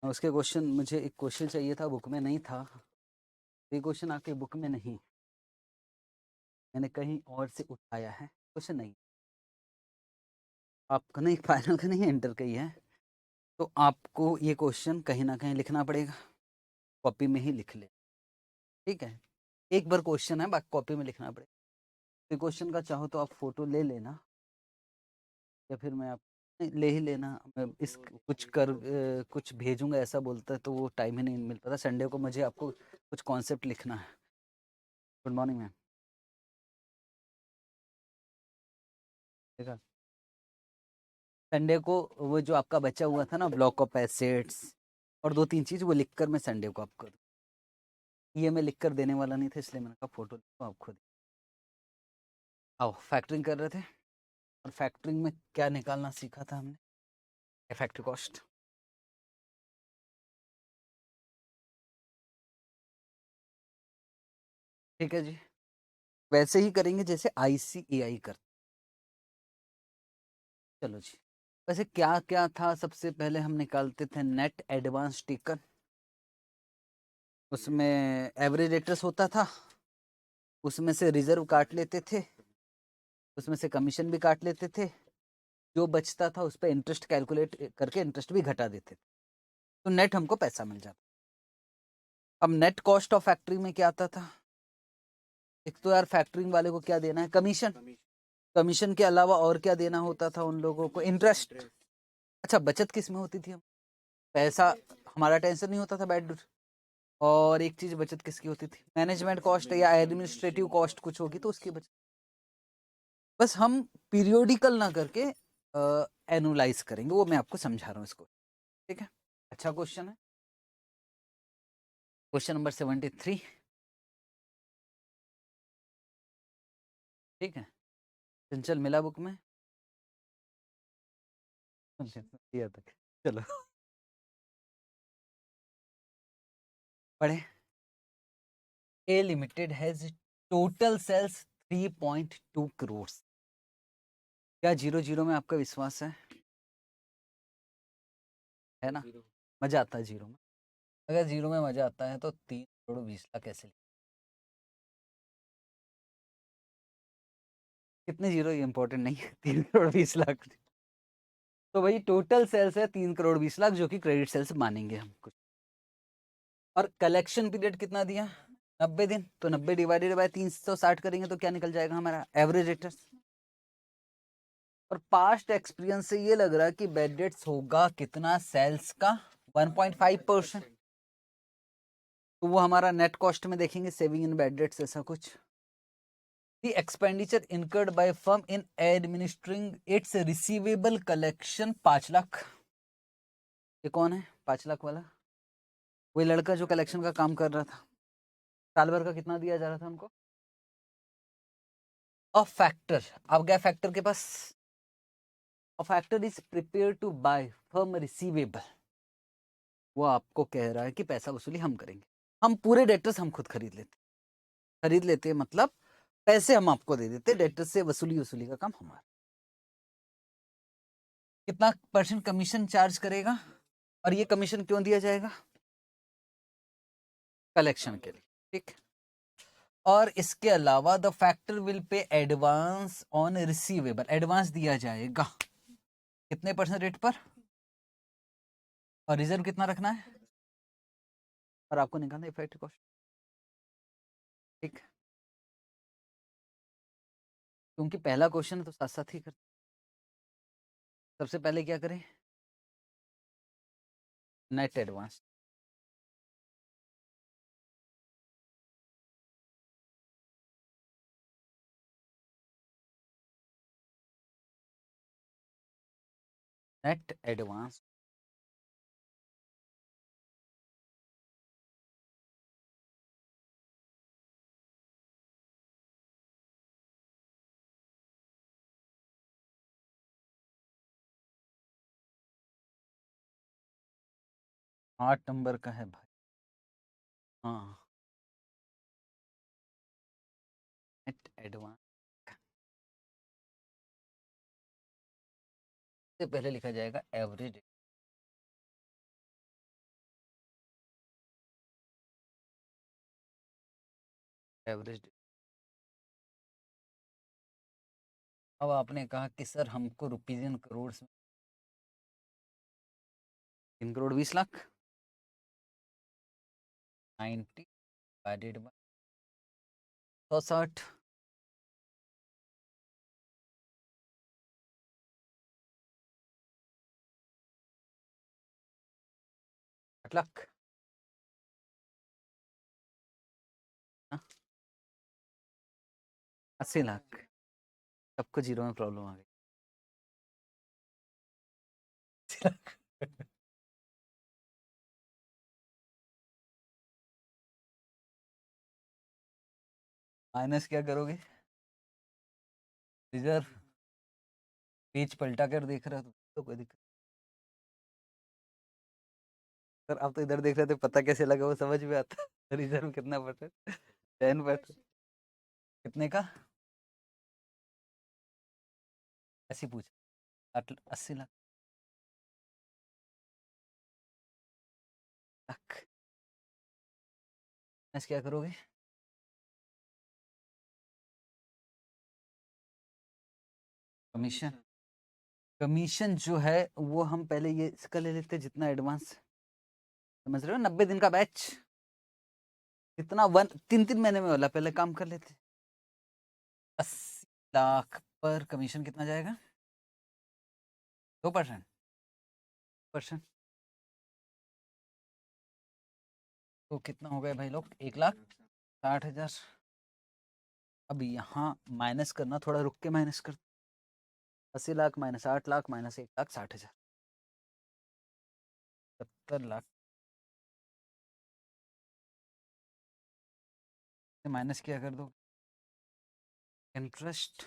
उसके क्वेश्चन, मुझे एक क्वेश्चन चाहिए था, बुक में नहीं था। ये क्वेश्चन आपके बुक में नहीं, मैंने कहीं और से उठाया है। क्वेश्चन नहीं आपका, नहीं फाइनल का नहीं है, इंटर का ही है। तो आपको ये क्वेश्चन कहीं ना कहीं लिखना पड़ेगा, कॉपी में ही लिख ले, ठीक है। एक बार क्वेश्चन है, बाकी कॉपी में लिखना पड़ेगा। तो क्वेश्चन का चाहो तो आप फोटो ले लेना, या फिर मैं आप नहीं, ले ही लेना। मैं इस कुछ भेजूंगा ऐसा बोलता है, तो वो टाइम ही नहीं मिल पाता। संडे को मुझे आपको कुछ कॉन्सेप्ट लिखना है। Good morning ma'am. देखा, संडे को वो जो आपका बचा हुआ था ना, ब्लॉक ऑफ एसेट्स और 2-3 चीज, वो लिखकर मैं संडे को आपको, ये मैं लिखकर देने वाला नहीं था, इसलिए मैंने कहा फोटो लिखो आप खुद। आओ, फैक्टरिंग कर रहे थे, और फैक्टरिंग में क्या निकालना सीखा था हमने? Effective cost. ठीक है जी, वैसे ही करेंगे जैसे ICAI करते। चलो जी, वैसे क्या क्या था, सबसे पहले हम निकालते थे नेट एडवांस टेकन। उसमें एवरेज एड्रेस होता था, उसमें से रिजर्व काट लेते थे, उसमें से कमीशन भी काट लेते थे, जो बचता था उस पर इंटरेस्ट कैलकुलेट करके इंटरेस्ट भी घटा देते थे, तो नेट हमको पैसा मिल जाता। अब नेट कॉस्ट ऑफ फैक्ट्री में क्या आता था? एक तो यार फैक्टरिंग वाले को क्या देना है, कमीशन। कमीशन के अलावा और क्या देना होता था उन लोगों को? इंटरेस्ट। अच्छा, बचत किस में होती थी? हम पैसा, हमारा टेंशन नहीं होता था बैड। और एक चीज बचत किसकी होती थी? मैनेजमेंट कॉस्ट या एडमिनिस्ट्रेटिव कॉस्ट कुछ होगी तो उसकी बचत। बस हम पीरियोडिकल ना करके एनुलाइज करेंगे, वो मैं आपको समझा रहा हूँ इसको, ठीक है। अच्छा क्वेश्चन है, क्वेश्चन नंबर 73, ठीक है। चंचल मिला बुक में? दिया तक, चलो पढ़े। A limited has total sales 3.2 crore. क्या 0-0 में आपका विश्वास है ना? मजा आता है जीरो में। अगर जीरो में मजा आता है तो 3 करोड़ 20 लाख कैसे? कितने जीरो ये इंपॉर्टेंट नहीं है, 3 करोड़ 20 लाख। तो भाई टोटल सेल्स है 3 करोड़ 20 लाख, जो कि क्रेडिट सेल्स मानेंगे हम कुछ। और कलेक्शन पीरियड कितना दिया? 90 दिन। तो 90 डिवाइडेड बाय 360 करेंगे तो क्या निकल जाएगा हमारा एवरेज रिटर्न। और पास्ट एक्सपीरियंस से ये लग रहा है कि बैड डेट्स होगा कितना, सेल्स का 1.5%। तो वो हमारा नेट कॉस्ट में देखेंगे, सेविंग इन बैड डेट्स ऐसा कुछ। The expenditure incurred by firm in administering its receivable collection 5 lakh. ये कौन है 5 लाख वाला? वही लड़का जो कलेक्शन का काम कर रहा था। साल भर का कितना दिया जा रहा था हमको? अ फैक्टर, अब गया फैक्टर के पास। A factor is prepare to buy firm receivable. वो आपको कह रहा है कि पैसा वसूली हम करेंगे। हम पूरे डेटर्स हम खुद खरीद लेते मतलब पैसे हम आपको दे देते, डेटर्स से वसूली वसूली का काम हमारा। कितना % कमीशन चार्ज करेगा? और ये कमीशन क्यों दिया जाएगा? कलेक्शन के लिए, ठीक। और इसके अलावा the factor will pay advance on receivable, advance दिया जाएगा कितने % रेट पर? और रिजर्व कितना रखना है? और आपको निकालना इफेक्टिव कॉस्ट, ठीक। क्योंकि पहला क्वेश्चन है तो साथ साथ ही कर। सबसे पहले क्या करें? Net advance. नेट एडवांस, आठ नंबर का है भाई। हाँ, नेट एडवांस से पहले लिखा जाएगा एवरेज। एवरेज। अब आपने कहा कि सर हमको रुपीज इन करोड़ में 3 करोड़ 20 लाख 90 डिवाइडेड बाय 160 8 लाख। हाँ, 80 लाख। सबको जीरो में प्रॉब्लम आ गई। 80 लाख। माइनस क्या करोगे? रिजर्व। पेज पलटा कर देख रहा तो कोई दिक्कत। सर आप तो इधर देख रहे थे, पता कैसे लगा वो समझ में आता। रिजर्व कितना परसेंट? 10%। कितने का? ऐसी पूछ। 80 लाख। लाख माइनस क्या करोगे? कमीशन। कमीशन जो है वो हम पहले ये इसका ले लेते जितना एडवांस। समझ रहे हो? 90 दिन का बैच कितना 3 3 महीने में वाला पहले काम कर लेते। 80 लाख पर कमीशन कितना जाएगा? 2%। तो कितना हो गया भाई लोग? 1,60,000। अब यहाँ माइनस करना, थोड़ा रुक के माइनस कर। 80 lakh minus 8 lakh minus 1,60,000 70 lakh minus क्या कर दो? Interest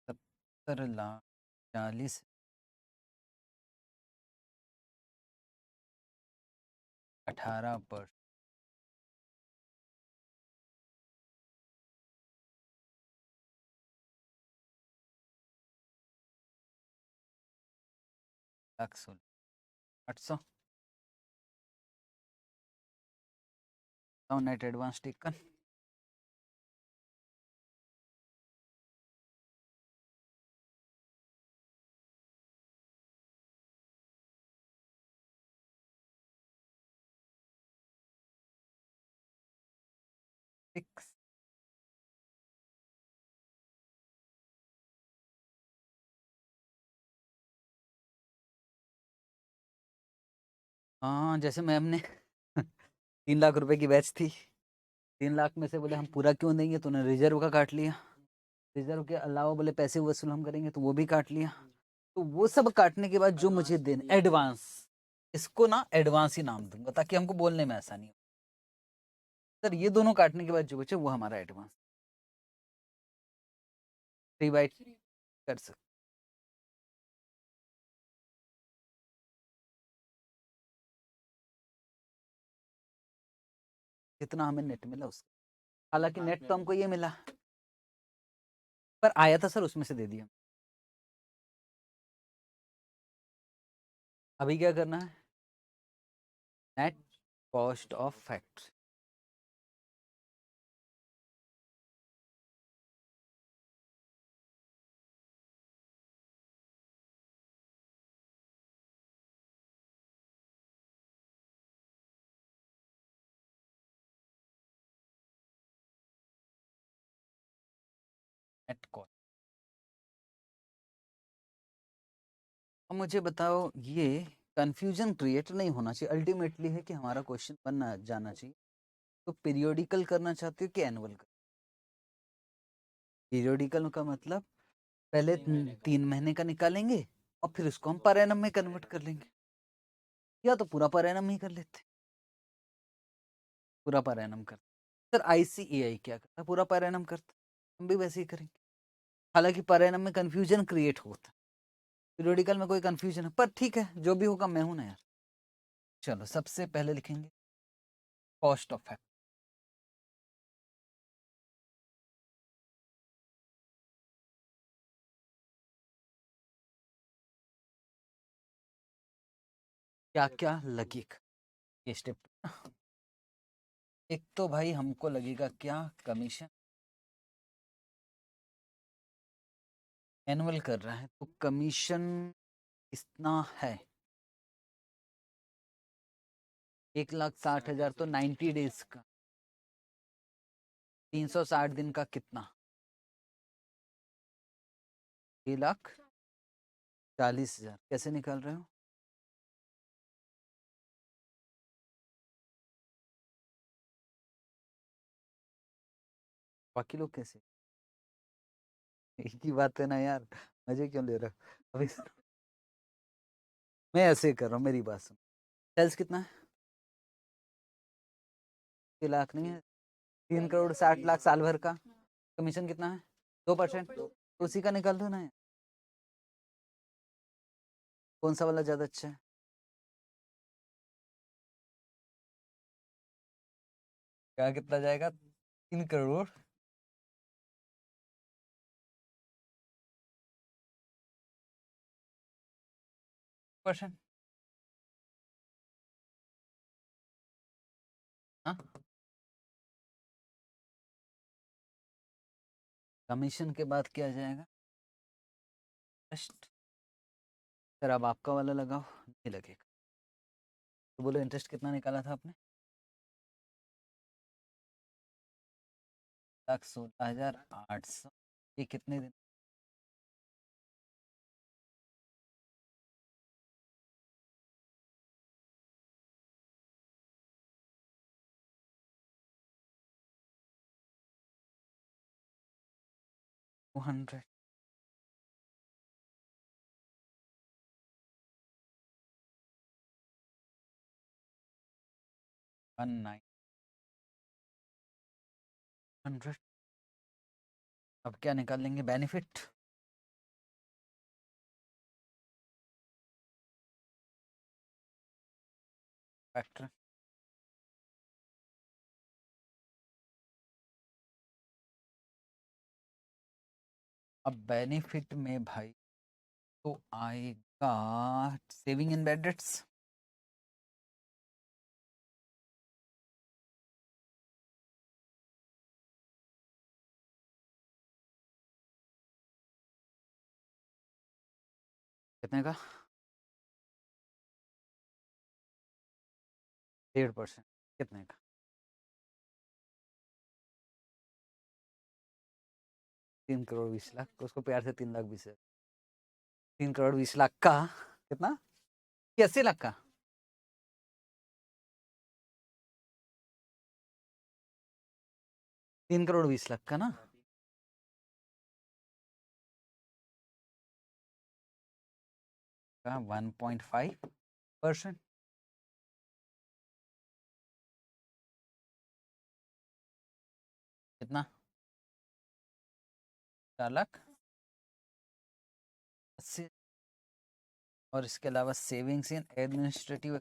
70,40,000 18%। Lakh 800 net advance taken. हाँ जैसे मैम ने 3 लाख रुपए की बैच थी। 3 लाख में से बोले हम पूरा क्यों देंगे, तो उन्होंने रिजर्व का काट लिया। रिजर्व के अलावा बोले पैसे वसूल हम करेंगे, तो वो भी काट लिया। तो वो सब काटने के बाद जो मुझे देना एडवांस, इसको ना एडवांस ही नाम दूंगा ताकि हमको बोलने में आसानी हो। सर ये दोनों काटने के बाद जो बचे वो हमारा एडवांस 3/3 कर सकते। जितना हमें नेट मिला उसका, हालांकि नेट तो हमको ये मिला पर आया था सर उसमें से दे दिया। अभी क्या करना है? Net cost of factory. Net cost. अब मुझे बताओ, ये कंफ्यूजन क्रिएट नहीं होना चाहिए। अल्टीमेटली है कि हमारा क्वेश्चन बनना जाना चाहिए। तो पीरियोडिकल करना चाहते हो कि एनुअल? पीरियोडिकल का मतलब पहले 3 महीने का निकालेंगे और फिर उसको हम पर एनम में कन्वर्ट कर लेंगे, या तो पूरा पर एनम ही कर लेते। पूरा पर एनम करते। सर आईसीएआई क्या करता? पूरा पर एनम करता। हम भी वैसे ही करेंगे। हालांकि पर एनम में कंफ्यूजन क्रिएट होता, पीरियोडिकल में कोई कंफ्यूजन है, पर ठीक है जो भी होगा, मैं हूं ना यार। चलो सबसे पहले लिखेंगे कॉस्ट ऑफ फैक्ट। क्या क्या लगेगा ये स्टेप। एक तो भाई हमको लगेगा क्या कमीशन एनुअल कर रहा है तो कमीशन इतना है 1,60,000 तो 90 डेज का 360 दिन का कितना 1,40,000 कैसे निकाल रहे हो बाकी लोग कैसे एक ही बात है ना यार मजे क्यों ले रहे हो अभी मैं ऐसे ही कर रहा हूँ मेरी बात सुन सेल्स कितना है 6 लाख नहीं है 3,60,00,000 साल भर का कमीशन कितना है 2% तो उसी का निकाल दो ना यार। कौन सा वाला ज्यादा अच्छा है क्या कितना जाएगा 3 करोड़ परसेंट हाँ कमीशन के बाद क्या जाएगा इंटरेस्ट सर अब आपका वाला लगाओ नहीं लगेगा तो बोलो इंटरेस्ट कितना निकाला था आपने 1,16,800 ये कितने दिन 200 1900 अब क्या निकाल लेंगे बेनिफिट फैक्टर अब बेनिफिट में भाई तो आएगा सेविंग इन बैड डेट्स कितने का 1.5% कितने का 3,20,00,000 उसको प्यार से 3,20,000 3,20,00,000 का कितना 80 लाख का 3,20,00,000 का ना 1.5% कितना 4,80,000 और इसके अलावा सेविंग्स इन एडमिनिस्ट्रेटिव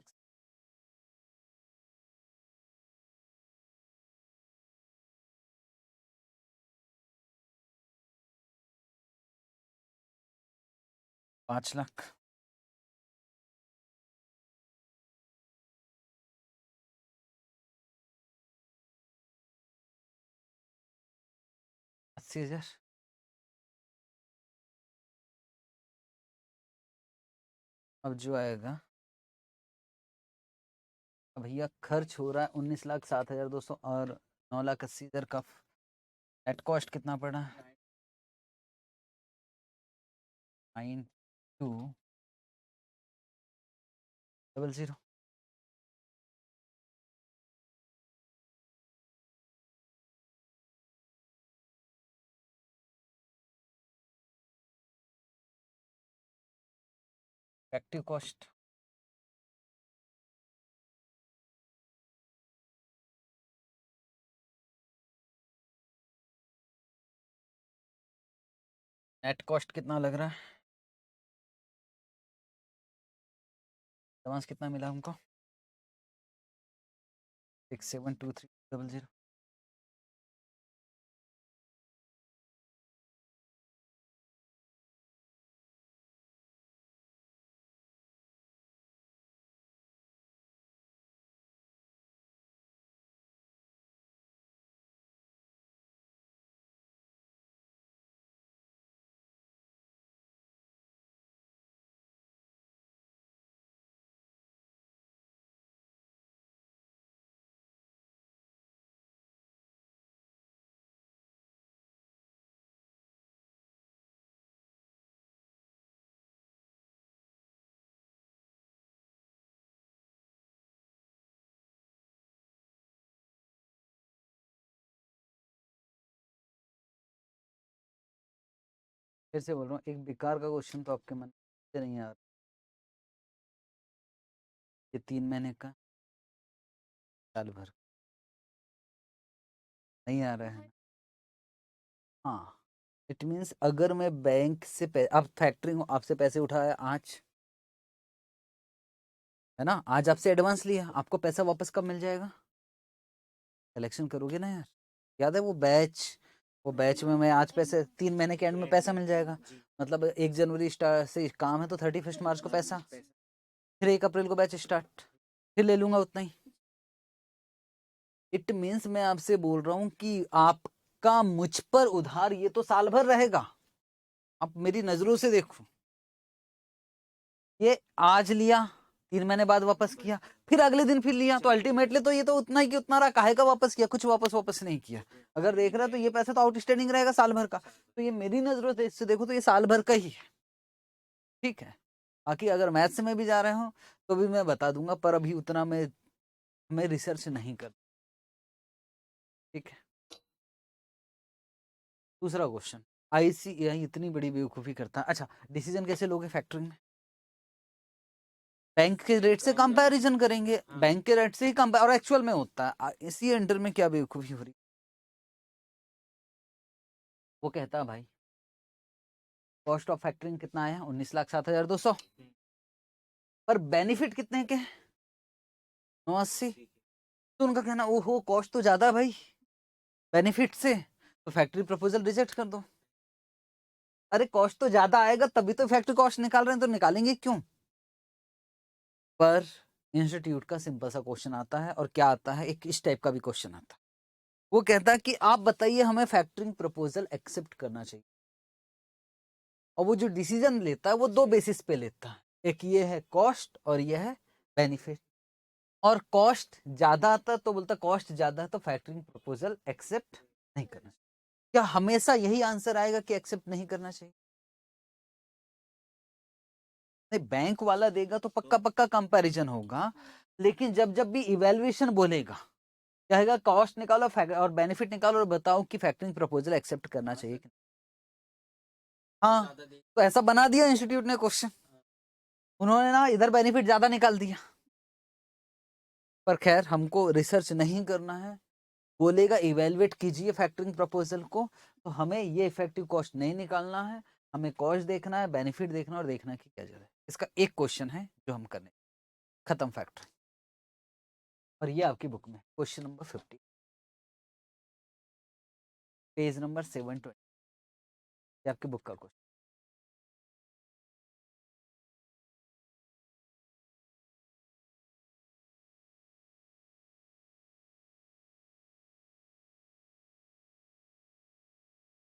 $5 लाख $80,000 अब जो आएगा अब भैया खर्च हो रहा है 19,07,200 और 9,80,000 का नेट कॉस्ट कितना पड़ा 9200 एक्टिव कॉस्ट नेट कॉस्ट कितना लग रहा है एडवांस कितना मिला हमको 672300 फिर से बोल रहा हूँ, एक बेकार का क्वेश्चन तो आपके मन से नहीं आ रहा। ये 3 महीने का, साल भर नहीं आ रहा है। हाँ, इट मीन्स अगर मैं बैंक से अब फैक्टरिंग आपसे पैसे उठाया आज, है ना, आज आपसे एडवांस लिया, आपको पैसा वापस कब मिल जाएगा? कलेक्शन करोगे ना यार, याद है वो बैच में मैं आज पैसे 3 महीने के एंड में पैसा मिल जाएगा। मतलब 1 जनवरी स्टार्ट से काम है तो 31 मार्च को पैसा, फिर 1 अप्रैल को बैच स्टार्ट, फिर ले लूंगा उतना ही। इट मीन्स मैं आपसे बोल रहा हूं कि आपका मुझ पर उधार ये तो साल भर रहेगा। आप मेरी नजरों से देखो, ये आज लिया, 3 महीने बाद वापस किया, फिर अगले दिन फिर लिया, तो अल्टीमेटली तो ये तो उतना ही कि उतना रहा, काहे का वापस किया, कुछ वापस नहीं किया। अगर देख रहा तो ये पैसा तो आउटस्टैंडिंग रहेगा साल भर का, तो ये मेरी नजरों से इससे देखो तो ये साल भर का ही है। ठीक है, बाकी अगर मैथ्स में भी जा रहे हो तो भी मैं बता दूंगा, पर अभी उतना मैं रिसर्च नहीं कर। ठीक है, दूसरा क्वेश्चन, आईसीएआई इतनी बड़ी बेवकूफी करता है। अच्छा, डिसीजन कैसे लोगे फैक्टरिंग में? बैंक के रेट से कंपैरिजन करेंगे, बैंक के रेट से ही कंपेयर, और एक्चुअल में होता है। इसी अंडर में क्या बेवकूफी हो रही, वो कहता है भाई कॉस्ट ऑफ फैक्टरिंग कितना आया, 19,07,200, पर बेनिफिट कितने के, 980। तो उनका कहना ओहो कॉस्ट तो ज्यादा है भाई बेनिफिट से, तो फैक्ट्री प्रपोजल रिजेक्ट कर दो। अरे कॉस्ट तो ज्यादा आएगा तभी तो फैक्ट्री कॉस्ट निकाल रहे हैं, तो निकालेंगे क्यों? पर इंस्टीट्यूट का सिंपल सा क्वेश्चन आता है, और क्या आता है, एक इस टाइप का भी क्वेश्चन आता है। वो कहता है कि आप बताइए हमें फैक्टरिंग प्रपोजल एक्सेप्ट करना चाहिए, और वो जो डिसीजन लेता है वो 2 बेसिस पे लेता है, एक ये है कॉस्ट और ये है बेनिफिट। और कॉस्ट ज्यादा आता है तो बोलता कॉस्ट ज्यादा है तो फैक्टरिंग प्रपोजल एक्सेप्ट नहीं करना चाहिए। क्या हमेशा यही आंसर आएगा कि एक्सेप्ट नहीं करना चाहिए? नहीं, बैंक वाला देगा तो पक्का पक्का कंपैरिजन होगा, लेकिन जब जब भी इवैल्यूएशन बोलेगा, कहेगा कॉस्ट निकालो और बेनिफिट निकालो और बताओ कि फैक्टरिंग प्रपोजल एक्सेप्ट करना चाहिए कि नहीं। हाँ, तो ऐसा बना दिया इंस्टीट्यूट ने क्वेश्चन, उन्होंने ना इधर बेनिफिट ज्यादा निकाल दिया। पर खैर हमको रिसर्च नहीं करना है, बोलेगा इवेलुएट कीजिए फैक्टरिंग प्रपोजल को, तो हमें ये इफेक्टिव कॉस्ट नहीं निकालना है, हमें कॉस्ट देखना है, बेनिफिट देखना और देखना कि क्या जरूरत है। इसका एक क्वेश्चन है जो हम करने, खत्म फैक्टरिंग। और ये आपकी बुक में क्वेश्चन नंबर 50, पेज नंबर 720, ये आपकी बुक का क्वेश्चन।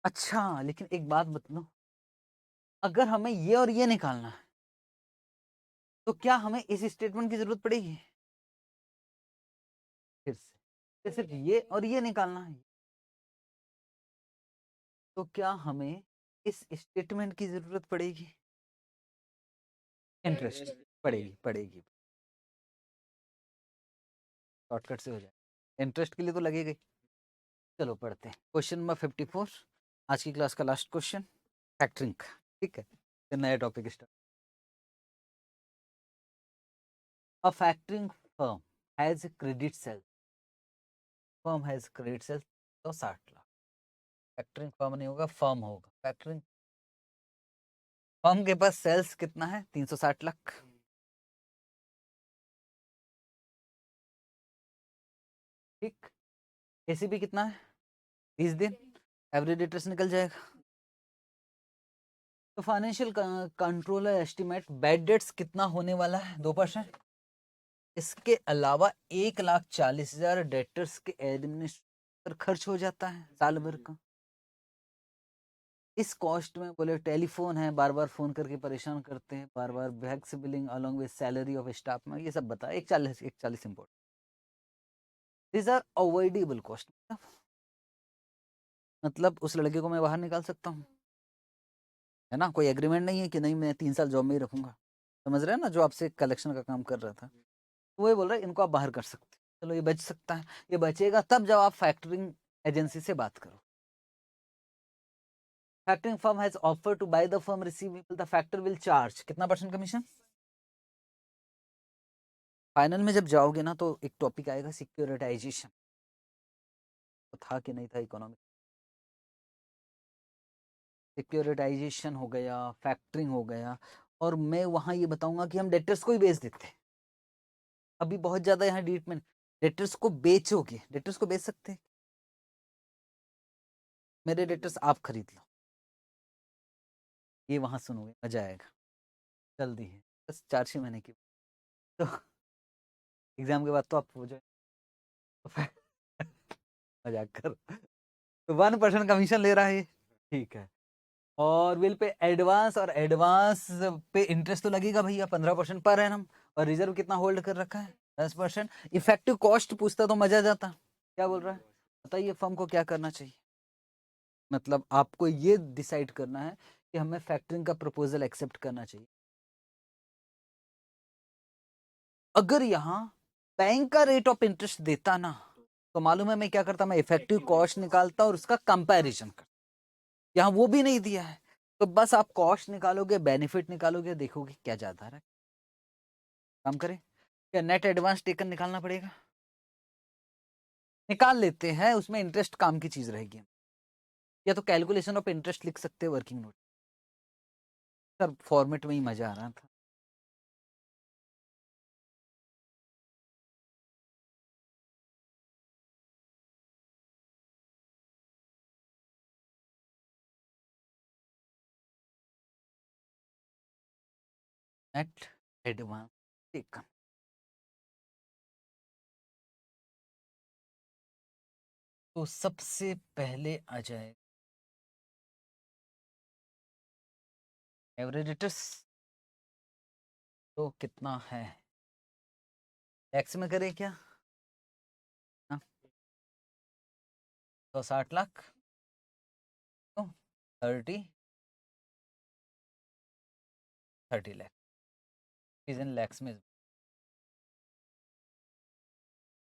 अच्छा, लेकिन एक बात बता, अगर हमें ये और ये निकालना है तो क्या हमें इस स्टेटमेंट की जरूरत पड़ेगी? फिर से सिर्फ ये और ये निकालना है तो क्या हमें इस स्टेटमेंट की जरूरत पड़ेगी? इंटरेस्ट पड़ेगी, शॉर्टकट से हो जाए, इंटरेस्ट के लिए तो लगेगा ही। चलो पढ़ते हैं क्वेश्चन नंबर 54, आज की क्लास का लास्ट क्वेश्चन, फैक्टरिंग का। ठीक है, फिर नया topic start. A factoring firm has credit sale, firm has credit sale तो 60 लाख। फैक्टरिंग फर्म नहीं होगा, फर्म होगा, फैक्टरिंग फर्म के पास सेल्स कितना है, 360 लाख। ठीक, एसीबी कितना है, 20 दिन, एवरेज डेटर्स निकल जाएगा। तो financial controller estimate bad debts कितना होने वाला है, 2%। इसके अलावा 1,40,000 डेटर्स के एडमिनिस्ट्रेटर खर्च हो जाता है साल भर का। इस कॉस्ट में बोले टेलीफोन है, बार बार फोन करके परेशान करते हैं, बार बार wax billing along with salary of staff में, ये सब बता, 140 import, these are avoidable cost. मतलब उस लड़के को मैं बाहर निकाल सकता हूँ, है ना, कोई एग्रीमेंट नहीं है कि नहीं मैं 3 साल जॉब में ही रखूंगा। समझ रहे हैं ना, जो आपसे कलेक्शन का काम कर रहा था, वो ये बोल रहा है इनको आप बाहर कर सकते हैं। चलो ये बच सकता है, ये बचेगा तब जब आप फैक्टरिंग एजेंसी से बात करो। Factoring firm has offer to buy the firm receivable, the factor will charge कितना % कमीशन? फाइनल में जब जाओगे ना तो एक टॉपिक आएगा सिक्योरिटाइजेशन, तो था कि नहीं था इकोनॉमिक, सिक्योरिटाइजेशन हो गया, फैक्टरिंग हो गया, और मैं वहां ये बताऊंगा कि हम डेटर्स को ही बेच देते हैं। अभी बहुत ज्यादा यहाँ डीट में डेटर्स को बेचोगे, डेटर्स को बेच सकते हैं, मेरे डेटर्स आप खरीद लो, ये वहां सुनोगे मजा आएगा, जल्दी है बस 4-6 महीने की, तो एग्जाम के बाद तो आप हो जाए मजाक कर, तो 1% कमीशन ले रहा है, ठीक है। और विल पे एडवांस, और एडवांस पे इंटरेस्ट तो लगेगा भैया 15% पर एनम, और रिजर्व कितना होल्ड कर रखा है 10%। इफेक्टिव कॉस्ट पूछता तो मजा जाता, क्या बोल रहा है बताइए, फर्म को क्या करना चाहिए? मतलब आपको ये डिसाइड करना है कि हमें फैक्टरिंग का प्रपोजल एक्सेप्ट करना चाहिए। अगर यहाँ बैंक का रेट ऑफ इंटरेस्ट देता ना, तो मालूम है मैं क्या करता, मैं इफेक्टिव कॉस्ट निकालता और उसका कंपैरिजन करता। यहाँ वो भी नहीं दिया है, तो बस आप कॉस्ट निकालोगे, बेनिफिट निकालोगे, देखोगे क्या ज्यादा है। काम करें क्या, नेट एडवांस टेकन निकालना पड़ेगा, निकाल लेते हैं, उसमें इंटरेस्ट काम की चीज रहेगी, या तो कैलकुलेशन ऑफ इंटरेस्ट लिख सकते हैं वर्किंग नोट, सर फॉर्मेट में ही मजा आ रहा था। नेट एडवांस टेकन, तो सबसे पहले आ जाए एवरेज रिटर्स, तो कितना है, एक्स में करें क्या, हाँ, तो 60 लाख, तो 30 लाख इज इन लैक्स में,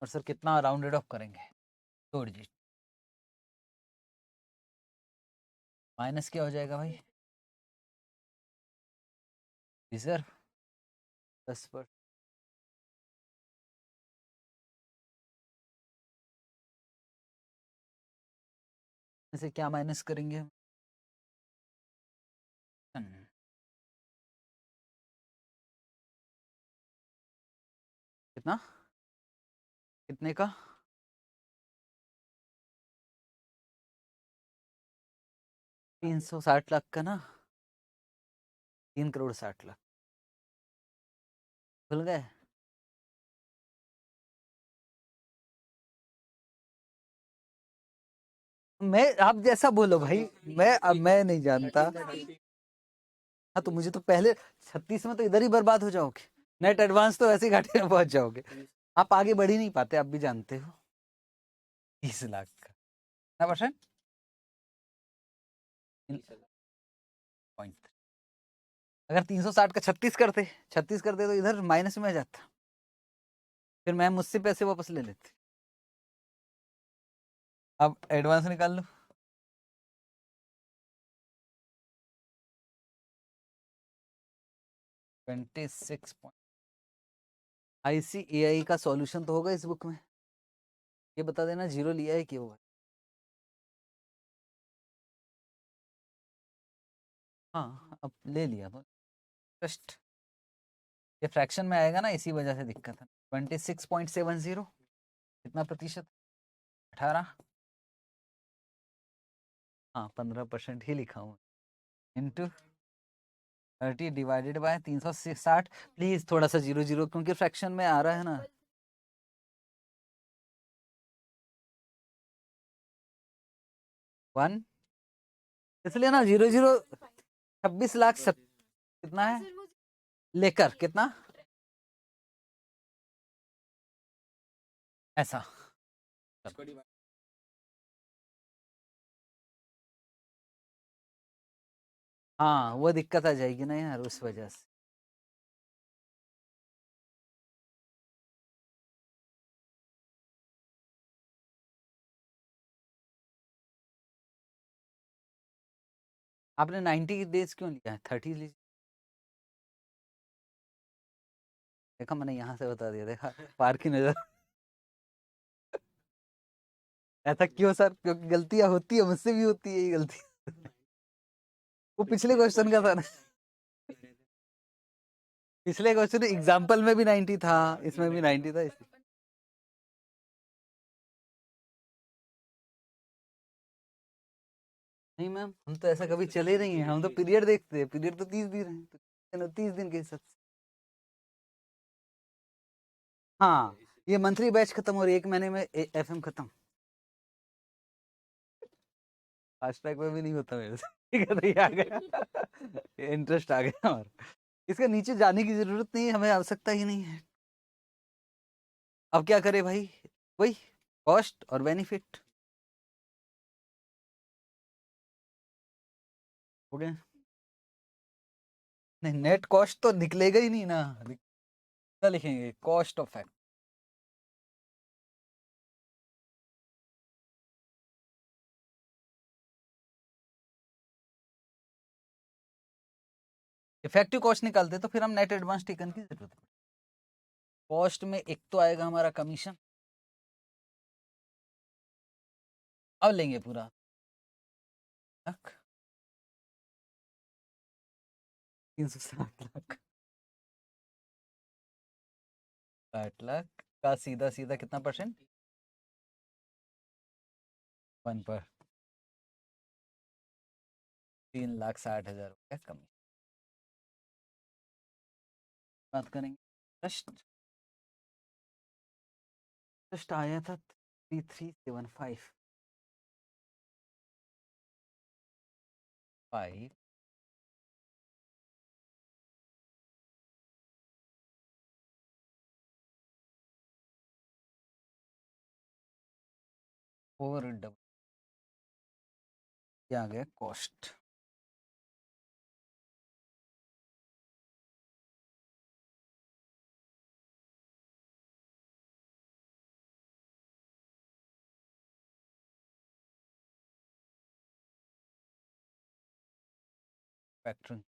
और सर कितना राउंडेड ऑफ करेंगे, दो डिजिट, माइनस क्या हो जाएगा भाई, रिजर्व 10%, से क्या माइनस करेंगे हम, कितना, कितने का, 360 लाख का ना, 3 करोड़ 60 लाख, भूल गए, मैं आप जैसा बोलो भाई, मैं अब मैं नहीं जानता, हाँ तो मुझे तो पहले 36 में तो इधर ही बर्बाद हो जाओगे, नेट एडवांस तो वैसे ही घाटे में पहुंच जाओगे, आप आगे बढ़ ही नहीं पाते, आप भी जानते हो, 30 लाख का क्या परसेंट, पॉइंट, अगर 360 का 36 करते तो इधर माइनस में आ जाता, फिर मैं मुझसे पैसे वापस ले लेते, अब एडवांस निकाल लो, 26 ICAI का सॉल्यूशन तो होगा इस बुक में, ये बता देना जीरो लिया है कि वो, हाँ अब ले लिया तो जस्ट, ये फ्रैक्शन में आएगा ना, इसी वजह से दिक्कत है, 26.70 कितना प्रतिशत, 18, हाँ 15% ही लिखा हूँ, इंटू 30 डिवाइडेड बाय 360, प्लीज थोड़ा सा जीरो जीरो क्योंकि फ्रैक्शन में आ रहा है ना, 1, इसलिए ना जीरो जीरो, 26 लाख कितना है, लेकर कितना, ऐसा, हाँ वो दिक्कत आ जाएगी ना यार उस वजह से, आपने 90 डेज क्यों लिया है, 30 लीजिए। देखा, मैंने यहाँ से बता दिया, देखा पार की नजर। ऐसा क्यों सर, क्योंकि गलतियां होती है, मुझसे भी होती है ये गलती। वो पिछले क्वेश्चन का था ना, पिछले क्वेश्चन एग्जाम्पल में भी 90 था, इसमें भी 90 था नहीं मैम, हम तो ऐसा कभी चले नहीं है, हम तो पीरियड देखते हैं, पीरियड तो 30 दिन है, तो 30 दिन के हिसाब से। हाँ, ये मंथली बैच खत्म हो रही है, 1 महीने में एफएम खत्म। फास्टैग में भी नहीं होता मेरे से। ठीक है, तो ये आ गया, इंटरेस्ट आ गया हमारा। इसके नीचे जाने की जरूरत नहीं है, हमें आवश्यकता ही नहीं है। अब क्या करे भाई, वही कॉस्ट और बेनिफिट हो गए। नहीं, नेट कॉस्ट तो निकलेगा ही नहीं ना, क्या लिखेंगे, cost of fact. Effective cost निकालते तो फिर हम नेट एडवांस टेकन की जरूरत पड़े। कॉस्ट में एक तो आएगा हमारा कमीशन, अब लेंगे पूरा लाख, 360 लाख, 60 लाख का सीधा सीधा कितना परसेंट, 1 पर, 3,60,000 रुपया कमीशन। बात करेंगे ट्रस्ट, ट्रस्ट आया था 3375 5 4 डबल, ये आ गया कॉस्ट। फैक्टरिंग,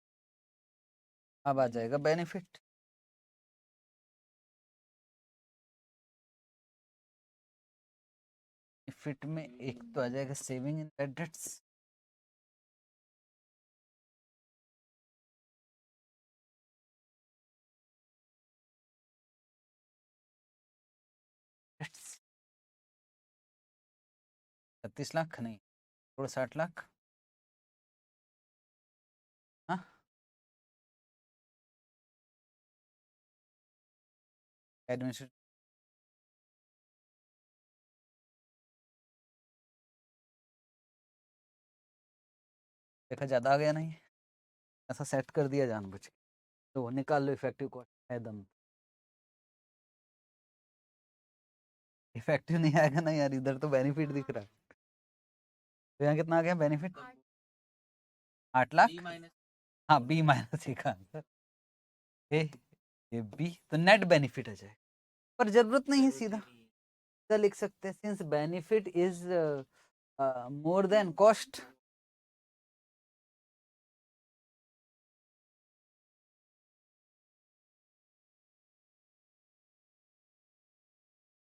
अब आ जाएगा बेनिफिट। फिट में एक तो आ जाएगा saving in bad debts, debts 36 lakh नहीं, थोड़ा 60 लाख। हाँ, एडमिनिस्ट्रेटिव, देखा ज्यादा आ गया नहीं, ऐसा सेट कर दिया जानबूझ के, तो निकाल लो इफेक्टिव कॉस्ट है दम। इफेक्टिव नहीं आएगा ना यार, इधर तो बेनिफिट दिख रहा है, तो यहाँ कितना आ गया बेनिफिट, 8 लाख। हाँ, बी माइनस ए का आंसर, ए, ये बी, तो नेट बेनिफिट आ जाए, पर जरूरत नहीं है, सीधा सीधा लिख सकते हैं, since benefit is more than cost.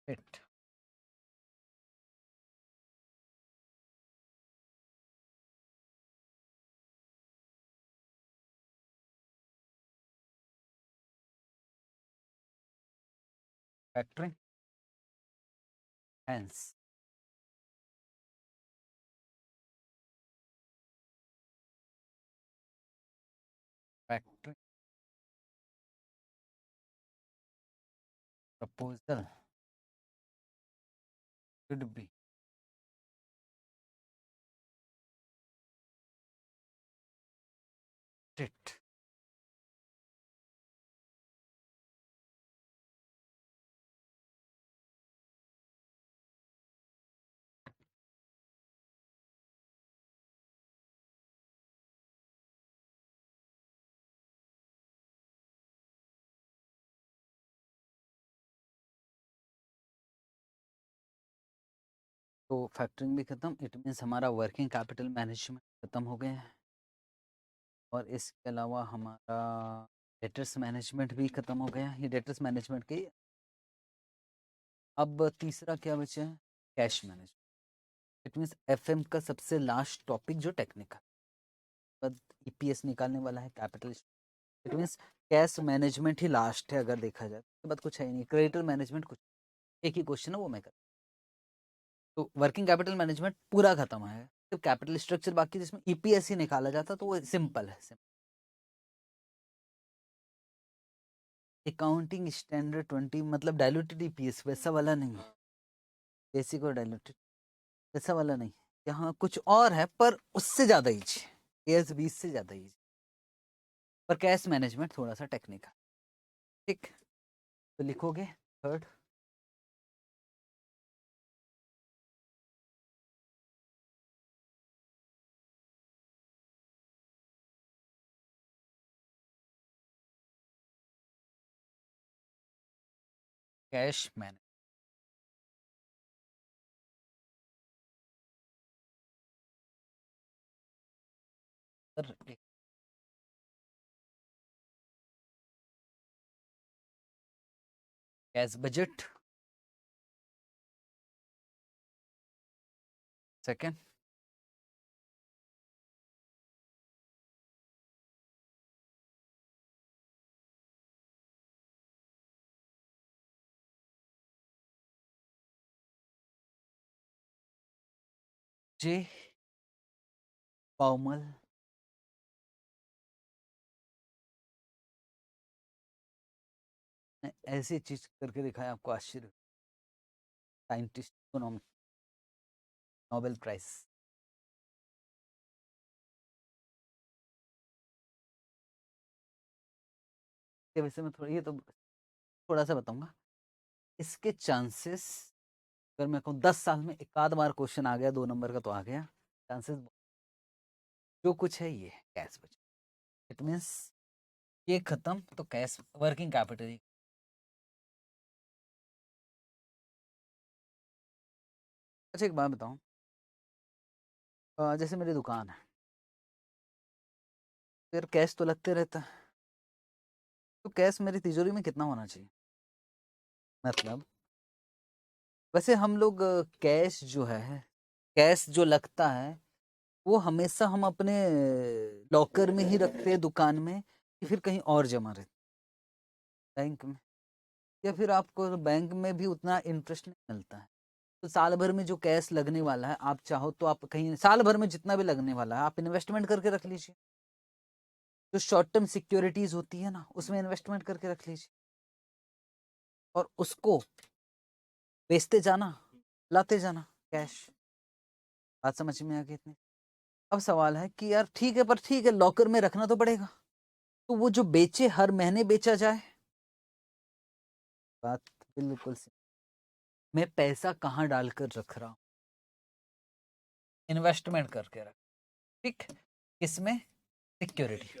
It factoring, hence factoring proposal should be it। तो फैक्टरिंग भी खत्म, इट मीन्स हमारा वर्किंग कैपिटल मैनेजमेंट खत्म हो गया है। और इसके अलावा हमारा डेटर्स मैनेजमेंट भी खत्म हो गया, ये डेटर्स मैनेजमेंट के। अब तीसरा क्या बचा है, cash management. It means FM का सबसे लास्ट टॉपिक जो टेक्निकल, बट ईपीएस निकालने वाला है, capital. It means cash management he last है अगर देखा जाए, उसके बाद कुछ है ही नहीं। क्रेडिटर मैनेजमेंट कुछ एक ही क्वेश्चन है, वो मैं कर, तो वर्किंग कैपिटल मैनेजमेंट पूरा खत्म है, सिर्फ कैपिटल स्ट्रक्चर बाकी जिसमें ईपीएस ही निकाला जाता, तो वो सिंपल है। अकाउंटिंग स्टैंडर्ड 20 मतलब डायलूटेड ईपीएस वैसा वाला नहीं है, बेसिक और डायलूटेड वैसा वाला नहीं। यहाँ कुछ और है पर उससे ज्यादा इजी, एएस 20 से ज्यादा इजी। पर कैश मैनेजमेंट थोड़ा सा टेक्निकल। ठीक, तो लिखोगे third, cash management. Cash budget second, जे कॉमल ने ऐसी चीज करके दिखाया आपको आश्चर्य, साइंटिस्ट को नोबेल प्राइज। के वैसे में थोड़ा ये तो थोड़ा सा बताऊंगा, इसके चांसेस अगर मैं कहूँ 10 साल में एक आध बार क्वेश्चन आ गया 2 नंबर का तो आ गया, चांसेस जो कुछ है ये कैश बजट। इट मीन्स ये खत्म तो कैश वर्किंग कैपिटल ही। अच्छा एक बात बताऊं, जैसे मेरी दुकान है, फिर कैश तो लगते रहता है, तो कैश मेरी तिजोरी में कितना होना चाहिए, मतलब वैसे हम लोग कैश जो है, कैश जो लगता है वो हमेशा हम अपने लॉकर में ही रखते हैं दुकान में, कि फिर कहीं और जमा रहते बैंक में, या फिर आपको बैंक में भी उतना इंटरेस्ट नहीं मिलता है। तो साल भर में जो कैश लगने वाला है, आप चाहो तो आप कहीं साल भर में जितना भी लगने वाला है आप इन्वेस्टमेंट करके रख लीजिए, जो शॉर्ट टर्म सिक्योरिटीज होती है ना उसमें इन्वेस्टमेंट करके रख लीजिए, और उसको बेचते जाना, लाते जाना कैश। बात समझ में आ गई इतनी। अब सवाल है कि यार ठीक है, पर ठीक है लॉकर में रखना तो पड़ेगा, तो वो जो बेचे हर महीने बेचा जाए। बात बिल्कुल सही। मैं पैसा कहाँ डालकर रख रहा हूँ, इन्वेस्टमेंट करके रख, ठीक, किसमें, सिक्योरिटी।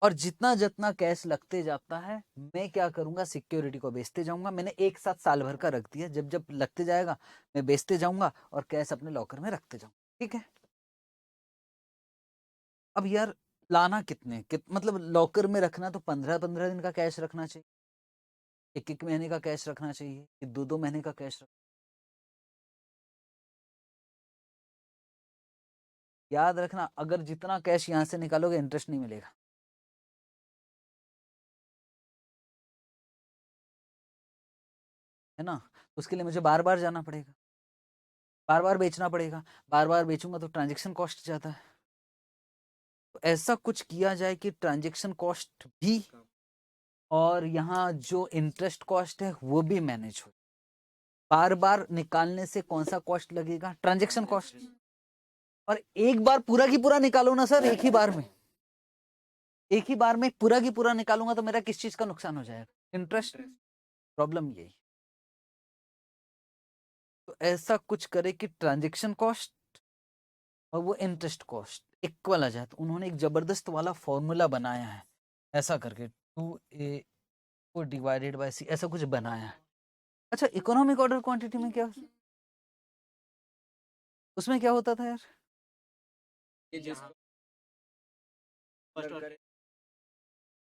और जितना जितना कैश लगते जाता है मैं क्या करूंगा, सिक्योरिटी को बेचते जाऊंगा। मैंने एक साथ साल भर का रख दिया, जब जब लगते जाएगा मैं बेचते जाऊंगा और कैश अपने लॉकर में रखते जाऊंगा, ठीक है। अब यार लाना मतलब लॉकर में रखना तो 15-15 दिन का कैश रखना चाहिए, एक एक महीने का कैश रखना चाहिए, कि 2-2 महीने का कैश रख। याद रखना अगर जितना कैश यहाँ से निकालोगे इंटरेस्ट नहीं मिलेगा, है ना। उसके लिए मुझे बार बार जाना पड़ेगा, बार बार बेचना पड़ेगा, बार बार बेचूंगा तो ट्रांजेक्शन कॉस्ट ज्यादा है। तो ऐसा कुछ किया जाए कि ट्रांजेक्शन कॉस्ट भी और यहाँ जो इंटरेस्ट कॉस्ट है वो भी मैनेज हो। बार बार निकालने से कौन सा कॉस्ट लगेगा, ट्रांजेक्शन कॉस्ट। और एक बार पूरा की पूरा निकालो ना सर, एक ही बार में, एक ही बार में पूरा की पूरा निकालूंगा तो मेरा किस चीज का नुकसान हो जाएगा, इंटरेस्ट। प्रॉब्लम यही। तो ऐसा कुछ करे कि ट्रांजेक्शन कॉस्ट और वो इंटरेस्ट कॉस्ट इक्वल आ जाए, तो उन्होंने एक जबरदस्त वाला फॉर्मूला बनाया है, ऐसा करके 2a को डिवाइडेड बाय c, ऐसा कुछ बनाया है। अच्छा इकोनॉमिक ऑर्डर क्वांटिटी में क्या, उसमें क्या होता था यार,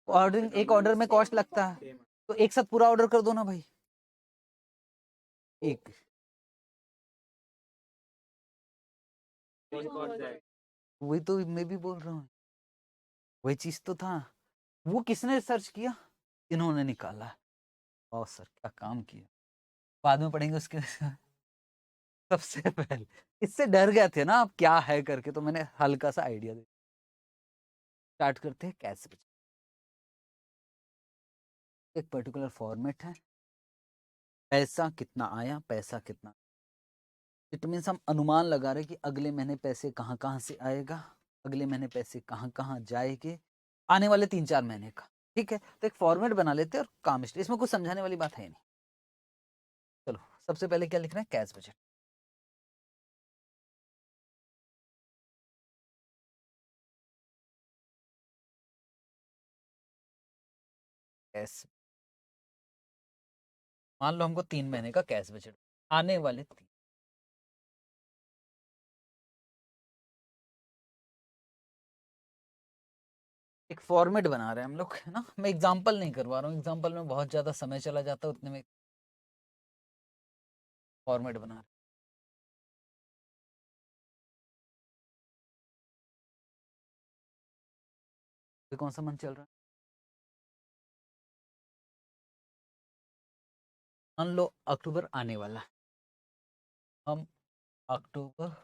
ऑर्डरिंग एक ऑर्डर में कॉस्ट लगता है, तो एक साथ पूरा ऑर्डर कर दो ना भाई। एक वही तो मैं भी बोल रहा हूँ, वही चीज तो था। वो किसने सर्च किया? इन्होंने निकाला। और सर क्या काम किया, बाद में पढ़ेंगे उसके। सबसे पहले इससे डर गए थे ना आप क्या है करके, तो मैंने हल्का सा आइडिया दे। स्टार्ट करते हैं कैश बजट। एक पर्टिकुलर फॉर्मेट है, पैसा कितना आया, पैसा कितना। इट मीन्स हम अनुमान लगा रहे कि अगले महीने पैसे कहाँ कहाँ से आएगा, अगले महीने पैसे कहाँ कहाँ जाएंगे, आने वाले 3-4 महीने का। ठीक है, तो एक फॉर्मेट बना लेते हैं और काम स्टार्ट। इसमें कुछ समझाने वाली बात है नहीं। चलो सबसे पहले क्या लिख रहे हैं, कैश बजट। कैश, मान लो हमको 3 महीने का कैश बजट, आने वाले 3। एक फॉर्मेट बना रहे हैं हम लोग, है ना। मैं एग्जांपल नहीं करवा रहा हूँ, एग्जांपल में बहुत ज्यादा समय चला जाता है, उतने में फॉर्मेट बना रहे हैं। तो कौन सा मंथ चल रहा है, मान लो अक्टूबर आने वाला है, हम अक्टूबर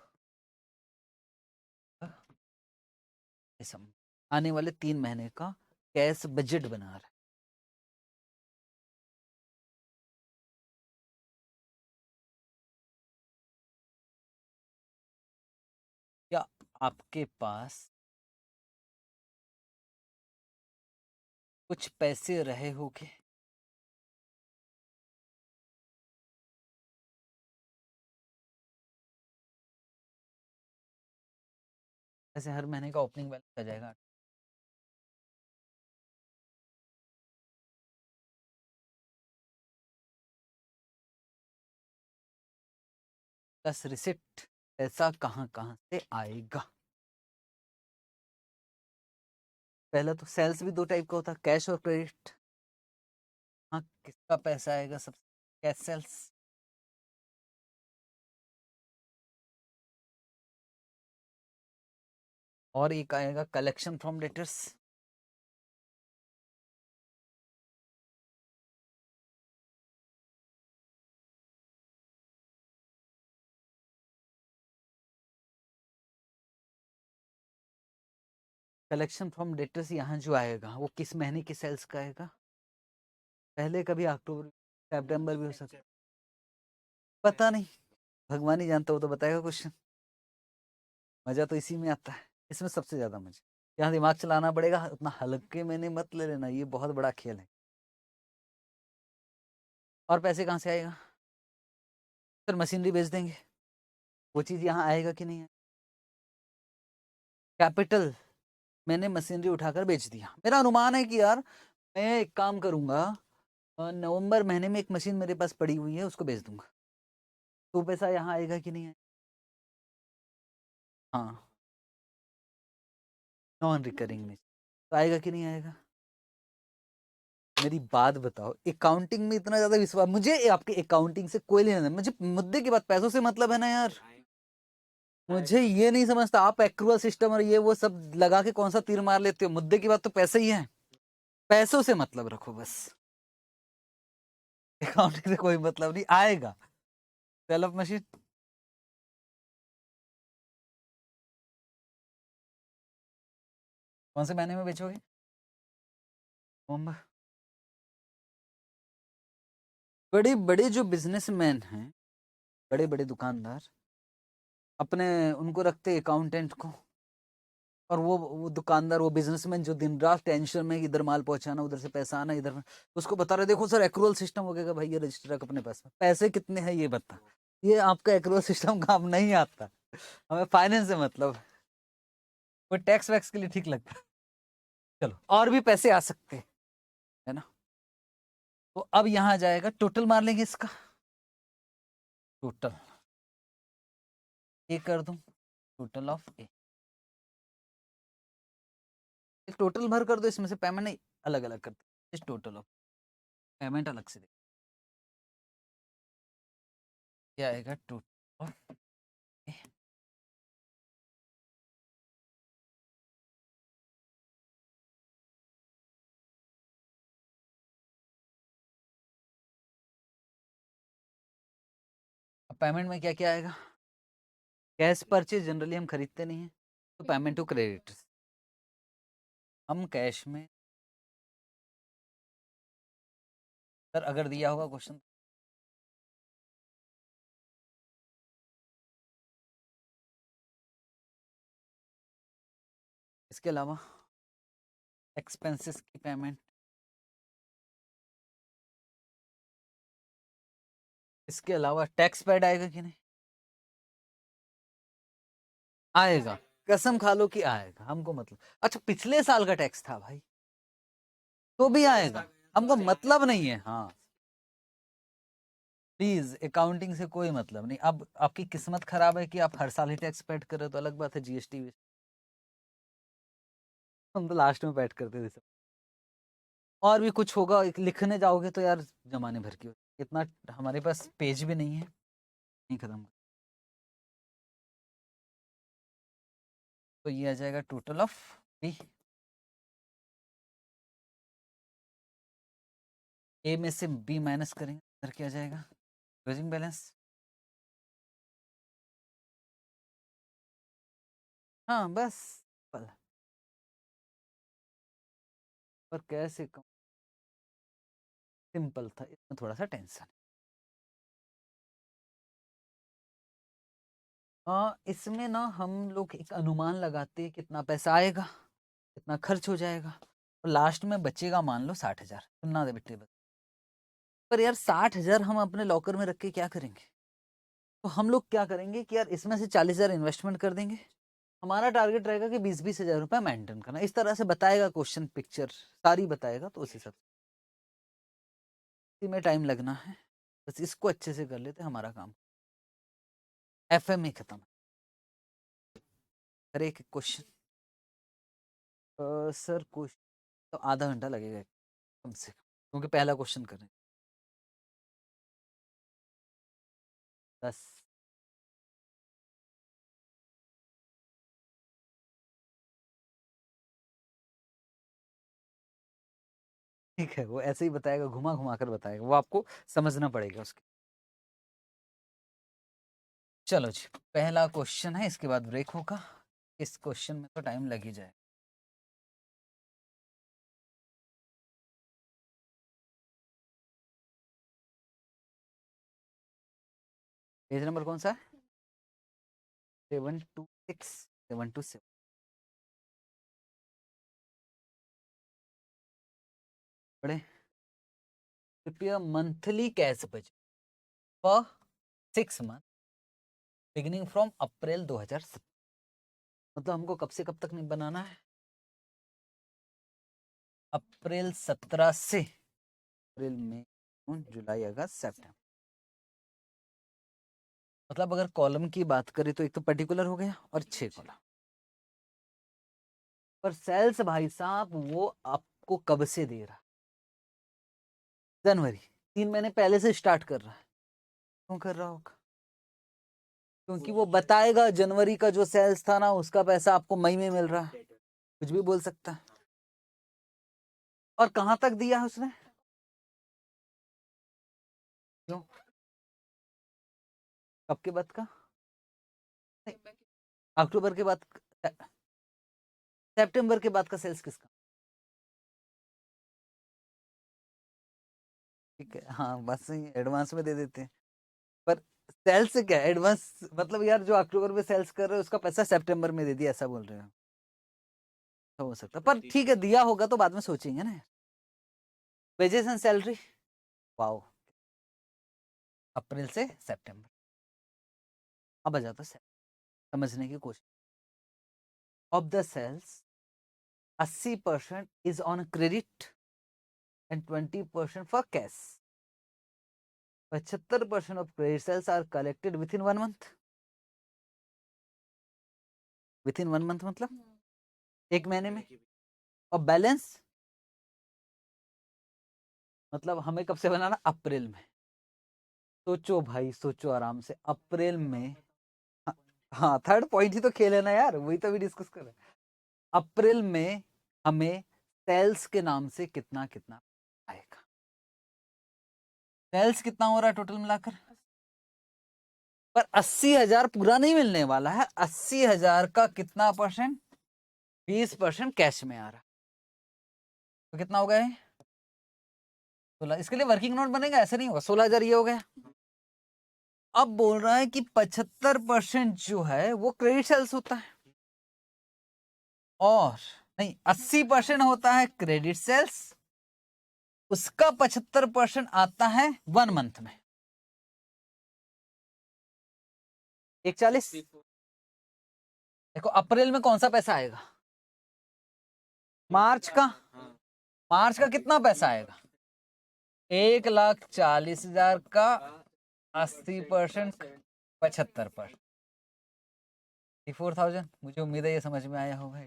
आने वाले 3 महीने का कैश बजट बना रहे हैं। क्या आपके पास कुछ पैसे रहे होंगे? ऐसे हर महीने का ओपनिंग बैलेंस आ जाएगा। प्लस रिसिप्ट, पैसा कहाँ कहाँ से आएगा। पहला तो सेल्स भी 2 टाइप का होता है, कैश और क्रेडिट। हाँ, किसका पैसा आएगा सब, कैश सेल्स। और एक आएगा collection from debtors. Collection from debtors यहाँ जो आएगा वो किस महीने की सेल्स का आएगा? पहले कभी अक्टूबर सितंबर भी हो सकता है, पता नहीं, भगवान ही जानता हो, तो बताएगा क्वेश्चन। मजा तो इसी में आता है, इसमें सबसे ज्यादा मजा। यहाँ दिमाग चलाना पड़ेगा, उतना हल्के में नहीं मत ले लेना, ये बहुत बड़ा खेल है। और पैसे कहाँ से आएगा? सर मशीनरी बेच देंगे, वो चीज यहाँ आएगा कि नहीं है? कैपिटल, मैंने मशीनरी उठाकर बेच दिया, मेरा अनुमान है कि यार मैं एक काम करूंगा, नवंबर महीने में एक मशीन मेरे पास पड़ी हुई है, उसको बेच दूंगा, तो पैसा यहाँ आएगा कि नहीं है? हाँ, नॉन रिकरिंग में तो आएगा कि नहीं आएगा? मेरी बात बताओ, अकाउंटिंग में इतना ज्यादा विश्वास, मुझे आपके अकाउंटिंग से कोई लेना नहीं, मुझे मुद्दे की बात, पैसों से मतलब है ना यार। मुझे ये नहीं समझता आप एक्रूअल सिस्टम और ये वो सब लगा के कौन सा तीर मार लेते हो, मुद्दे की बात तो पैसे ही है। पैसों से मतलब रखो बस, अकाउंटिंग से कोई मतलब नहीं आएगा। सेल ऑफ मशीन, कौन से महीने में बेचोगे? नवंबर। बड़े बड़े जो बिजनेसमैन हैं, बड़े बड़े दुकानदार, अपने उनको रखते अकाउंटेंट को, और वो दुकानदार, वो बिजनेसमैन जो दिन रात टेंशन में इधर माल पहुंचाना, उधर से पैसा आना, इधर उसको बता रहे देखो सर एक्रूअल सिस्टम हो गया, भाई ये रजिस्टर रख अपने पास में, पैसे कितने हैं ये बता। ये आपका एक्रूअल सिस्टम काम नहीं आता, हमें फाइनेंस से मतलब, वो टैक्स वैक्स के लिए ठीक लगता है। चलो और भी पैसे आ सकते हैं, है ना। तो अब यहाँ जाएगा, टोटल मार लेंगे इसका, टोटल ए कर दूं, टोटल ऑफ ए। एक टोटल भर कर दो, इसमें से पेमेंट नहीं अलग अलग कर दो, इस टोटल ऑफ पेमेंट अलग से क्या आएगा टोटल ऑफ पेमेंट में क्या क्या आएगा। कैश परचेज जनरली हम खरीदते नहीं है, तो पेमेंट टू क्रेडिटर्स हम कैश में, सर अगर दिया होगा क्वेश्चन इसके अलावा एक्सपेंसेस की पेमेंट, इसके अलावा टैक्स पेड आएगा कि नहीं आएगा, कसम खा लो कि आएगा हमको, मतलब अच्छा पिछले साल का टैक्स था भाई तो भी आएगा, हमको मतलब नहीं है। हाँ प्लीज अकाउंटिंग से कोई मतलब नहीं। अब आपकी किस्मत खराब है कि आप हर साल ही टैक्स पेड कर रहे हो तो अलग बात है, जीएसटी हम तो लास्ट में पेड करते थे सब। और भी कुछ होगा लिखने जाओगे तो यार जमाने भर की इतना हमारे पास पेज भी नहीं है, नहीं खत्म। तो ये आ जाएगा टोटल ऑफ बी, ए में से बी माइनस करेंगे इधर क्या आ जाएगा क्लोजिंग बैलेंस। हाँ बस पर कैसे कम, सिंपल था, इसमें थोड़ा सा टेंशन। हाँ इसमें ना हम लोग एक अनुमान लगाते हैं कितना पैसा आएगा कितना खर्च हो जाएगा और लास्ट में बचेगा मान लो 60,000, सुनना दे बेटे बस। पर यार 60,000 हम अपने लॉकर में रख के क्या करेंगे, तो हम लोग क्या करेंगे कि यार इसमें से 40,000 इन्वेस्टमेंट कर देंगे, हमारा टारगेट रहेगा कि 20-20 हजार रुपया मेंटेन करना, इस तरह से बताएगा क्वेश्चन पिक्चर सारी बताएगा, तो उस हिसाब से में टाइम लगना है, बस इसको अच्छे से कर लेते हमारा काम एफएम ही खत्म। हर एक क्वेश्चन सर क्वेश्चन तो आधा घंटा लगेगा कम से कम, क्योंकि पहला क्वेश्चन करें 10। ठीक है वो ऐसे ही बताएगा, घुमा घुमा कर बताएगा, वो आपको समझना पड़ेगा उसके। चलो जी पहला क्वेश्चन है, इसके बाद ब्रेक होगा, इस क्वेश्चन में तो टाइम लग ही जाए। पेज नंबर कौन सा है 726 727 पढ़े। कृपया monthly cash budget for 6 month beginning from April 2017, मतलब हमको कब से कब तक नहीं बनाना है, अप्रैल 17 से अप्रैल मई जून जुलाई अगस्त सितंबर। मतलब अगर कॉलम की बात करें तो एक तो पर्टिकुलर हो गया और 6 कॉलम, पर सेल्स भाई साहब वो आपको कब से दे रहा, जनवरी 3 महीने पहले से स्टार्ट कर रहा है, क्यों कर रहा होगा, क्योंकि वो बताएगा जनवरी का जो सेल्स था ना उसका पैसा आपको मई में मिल रहा है, कुछ भी बोल सकता है। और कहां तक दिया है उसने, क्यों कब के बाद का, अक्टूबर के बाद, सितंबर के बाद का सेल्स किसका, ठीक है हाँ बस एडवांस में दे देते हैं। पर सेल्स से क्या एडवांस, मतलब यार जो अक्टूबर में सेल्स कर रहे हो उसका पैसा सितंबर में दे दिया ऐसा बोल रहे हो, तो हो सकता है पर ठीक है दिया होगा तो बाद में सोचेंगे ना। वेजेस एंड सैलरी, वाओ, अप्रैल से सितंबर। अब आ जाता है समझने की कोशिश। Of the sales 80% is on credit and 20% for cash, 75% of credit sales are collected within 1 month, within 1 month मतलब 1 महीने में, और बैलेंस मतलब हमें कब से बनाना, अप्रैल में। सोचो भाई सोचो आराम से, अप्रैल में। हाँ थर्ड पॉइंट ही तो खेल है ना यार, वही तो अभी डिस्कस कर रहे हैं। अप्रैल में हमें सेल्स के नाम से कितना कितना आएगा, सेल्स कितना हो रहा है टोटल मिलाकर, पर 80,000 पूरा नहीं मिलने वाला है। 80,000 का कितना परसेंट, 20% कैश में आ रहा, तो कितना हो गया 16। इसके लिए वर्किंग नोट बनेगा, ऐसे नहीं होगा। 16,000 ये हो गया। अब बोल रहा है कि 75% जो है वो क्रेडिट सेल्स होता है, और नहीं 80% होता है क्रेडिट सेल्स, उसका 75% आता है 1 मंथ में 140। देखो अप्रैल में कौन सा पैसा आएगा, मार्च का। मार्च का कितना पैसा आएगा, 1,40,000 का 80%, 75%, 4,000। मुझे उम्मीद है ये समझ में आया होगा।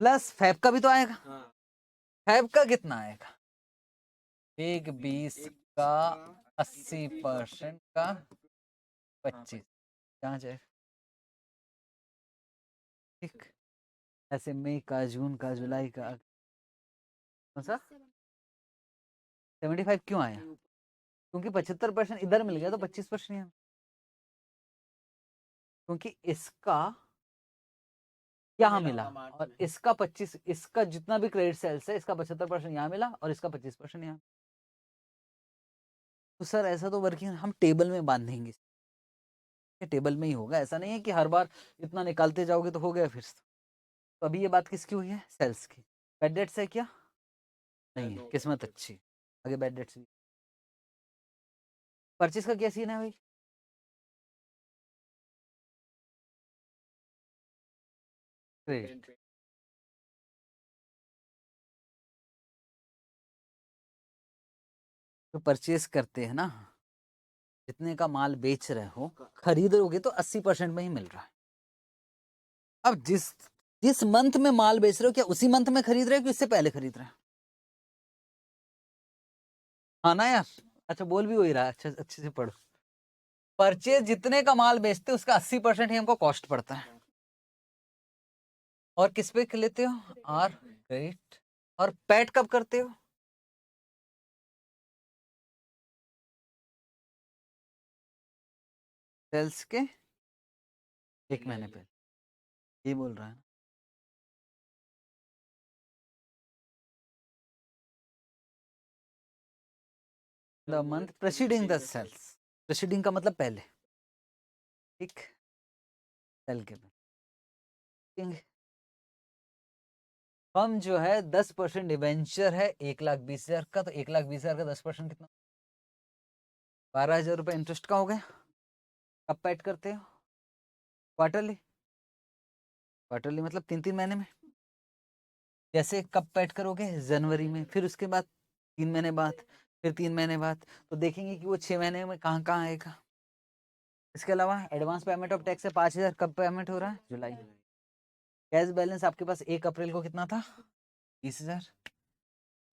प्लस फैब का भी तो आएगा, फैब का कितना आएगा, 1,20 का 80% का 25, कहाँ जाए, ठीक। ऐसे मई का, जून का, जुलाई का, कौन सा 75 क्यों आया, क्योंकि 75% इधर मिल गया तो 25% यहाँ, क्योंकि इसका यहाँ मिला और इसका 25, इसका जितना भी क्रेडिट सेल्स है इसका 75% यहाँ मिला और इसका 25% यहाँ। तो सर ऐसा तो वर्किंग हम टेबल में बांधेंगे, टेबल में ही होगा, ऐसा नहीं है कि हर बार इतना निकालते जाओगे तो हो गया फिर। तो अभी ये बात किसकी हुई है, सेल्स की। बैड डेट्स है क्या, नहीं है, किस्मत अच्छी, आगे बैड डेट्स। परचेज का क्या सीन है भाई, क्रेडिट। तो परचेज करते हैं ना, जितने का माल बेच रहे हो, खरीद रहोगे तो 80% में ही मिल रहा है। अब जिस जिस मंथ में माल बेच रहे हो, क्या उसी मंथ में खरीद रहे हो कि इससे पहले खरीद रहे हो, हाँ ना यार। अच्छा बोल भी वही रहा है, अच्छा अच्छे से पढ़ो। परचेज जितने का माल बेचते हो उसका 80% ही हमको कॉस्ट पड़ता है। और किस पे लेते हो, आर क्रेडिट। और पैट कब करते हो, सेल्स के 1 महीने पहले, ये बोल रहा है। The month preceding the sales, preceding का मतलब पहले, ठीक, सेल के पहले। हम जो है 10% डिवेंचर है 1,20,000 का, तो 1,20,000 का 10% कितना, 12,000 रुपये इंटरेस्ट का हो गया। कब पैड करते हो, क्वार्टरली, क्वार्टरली मतलब 3-3 महीने में। जैसे कब पैड करोगे, जनवरी में, फिर उसके बाद 3 महीने बाद, फिर 3 महीने बाद, तो देखेंगे कि वो 6 महीने में कहाँ कहाँ आएगा। इसके अलावा एडवांस पेमेंट ऑफ टैक्स है 5,000, कब पेमेंट हो रहा है, जुलाई। कैश बैलेंस आपके पास 1 अप्रैल को कितना था, 20,000,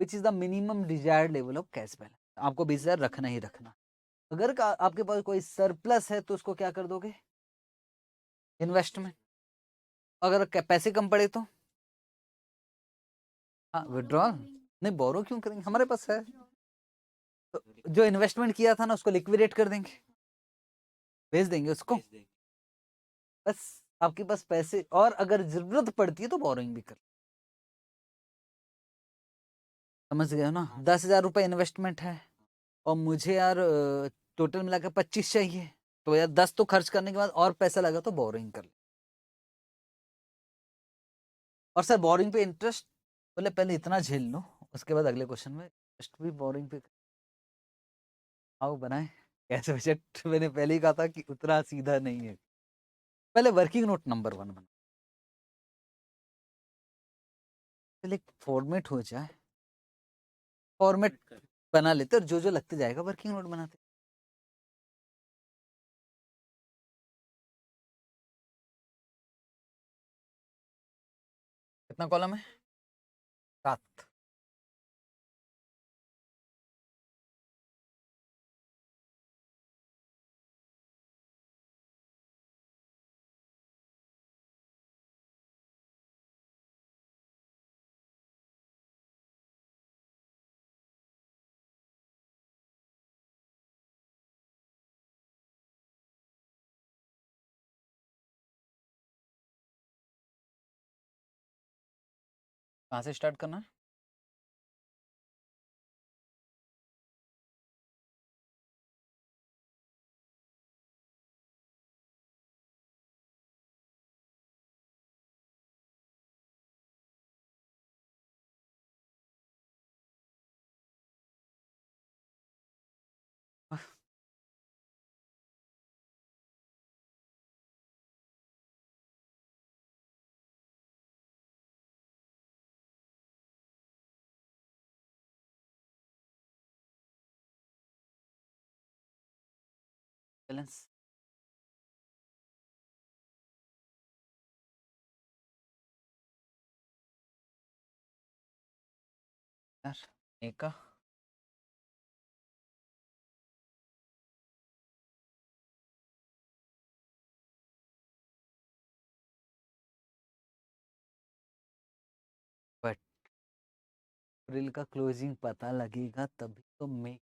which is the minimum desired level of cash balance. आपको 20,000 रखना ही रखना। अगर आपके पास कोई सरप्लस है तो उसको क्या कर दोगे, इन्वेस्टमेंट। अगर पैसे कम पड़े तो हाँ विड्रॉल, नहीं बोरो क्यों करेंगे, हमारे पास है। तो जो इन्वेस्टमेंट किया था ना उसको लिक्विडेट कर देंगे, भेज देंगे उसको, बस आपके पास पैसे। और अगर जरूरत पड़ती है तो बोरोइंग भी कर, समझ गए ना। 10,000 रुपये इन्वेस्टमेंट है और मुझे यार टोटल मिलाकर 25 चाहिए, तो यार 10 तो खर्च करने के बाद और पैसा लगा तो बोरोइंग कर ले। और सर बोरिंग पे इंटरेस्ट, बोले पहले इतना झेल लो, उसके बाद अगले क्वेश्चन में इंटरेस्ट भी बोरिंग पे आओ बनाए कैसे बजट। मैंने पहले ही कहा था कि उतना सीधा नहीं है। पहले वर्किंग नोट नंबर 1 बना, पहले फॉर्मेट हो जाए, फॉर्मेट बना लेते और जो जो लगते जाएगा वर्किंग नोट बनाते। कितना कॉलम है, कहाँ से स्टार्ट करना है? बैलेंस यार, एक का बट अप्रैल का क्लोजिंग पता लगेगा तभी तो मई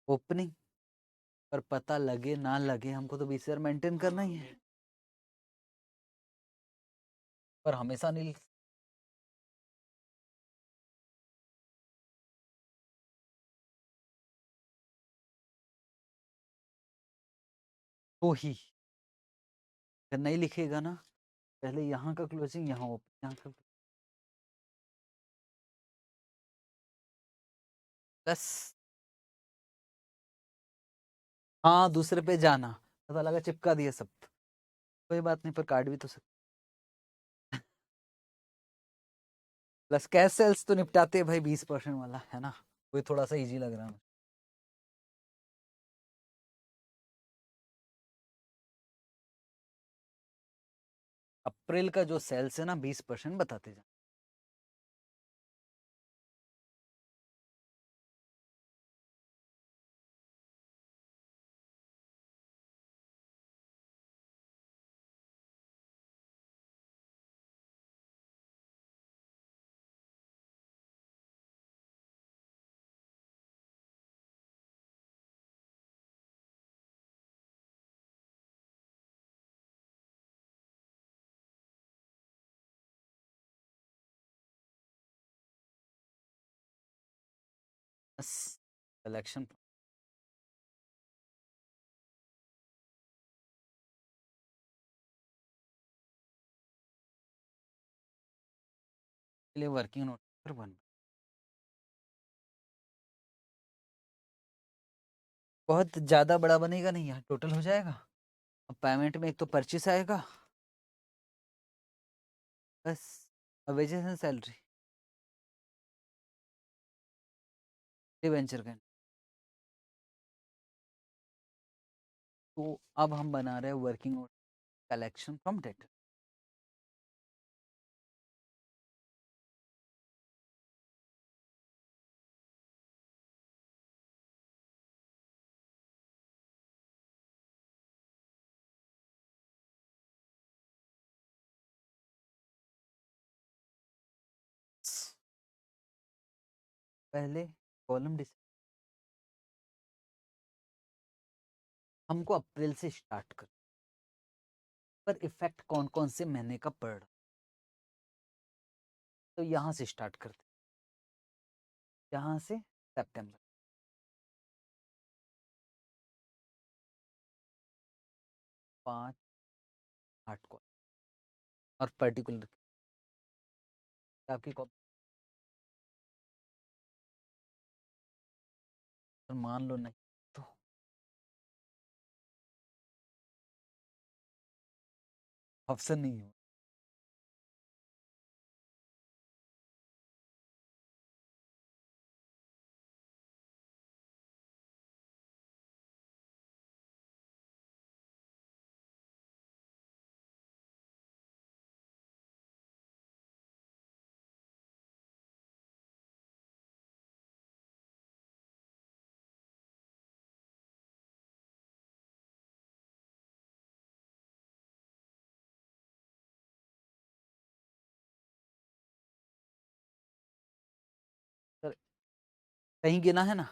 ओपनिंग, पर पता लगे ना लगे हमको तो 20,000 मेंटेन करना ही है, पर हमेशा नहीं। तो ही अगर नहीं लिखेगा ना, पहले यहाँ का क्लोजिंग यहाँ ओपन, यहाँ का प्लस, हाँ दूसरे पे जाना, पता लगा चिपका दिया सब, कोई बात नहीं, पर काट भी तो सकते। प्लस कैश सेल्स तो निपटाते हैं भाई 20% वाला है ना, कोई थोड़ा सा इजी लग रहा है। अप्रैल का जो सेल्स है ना 20% बताते जा। बस कलेक्शन के लिए वर्किंग नोट पर बन, बहुत ज्यादा बड़ा बनेगा नहीं यार, टोटल हो जाएगा। अब पेमेंट में एक तो परचेस आएगा, बस वेजेस एंड सैलरी वेंचर का। तो अब हम बना रहे हैं working note collection from debt. पहले कॉलम हमको अप्रैल से स्टार्ट कर, पर इफेक्ट कौन कौन से महीने का पड़ रहा, तो यहाँ से स्टार्ट करते, यहाँ से सितंबर 5 8 को, और पर्टिकुलर आपकी कॉपी, मान लो नहीं तो ऑप्शन नहीं हो। सर कहीं गिना है ना,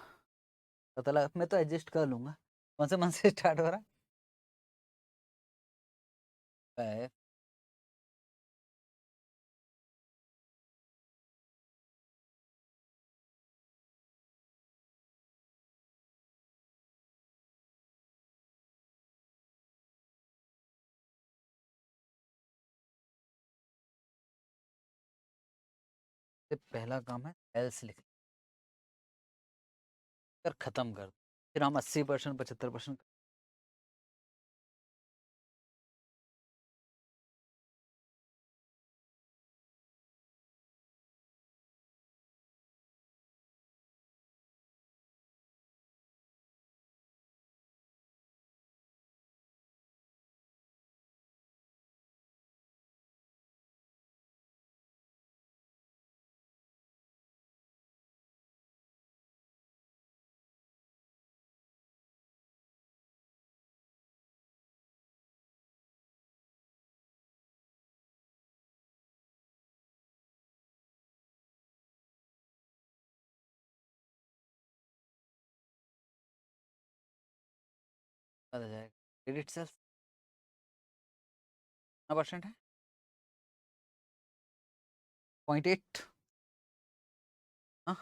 पता लगा, मैं तो एडजस्ट कर लूंगा। कौन से मंथ से स्टार्ट हो रहा है? पहला काम है एल्स लिख कर खत्म कर, फिर हम 80% 75%। आ जाएगा क्रेडिट सेल्स कितना परसेंट है? 0.8। हाँ,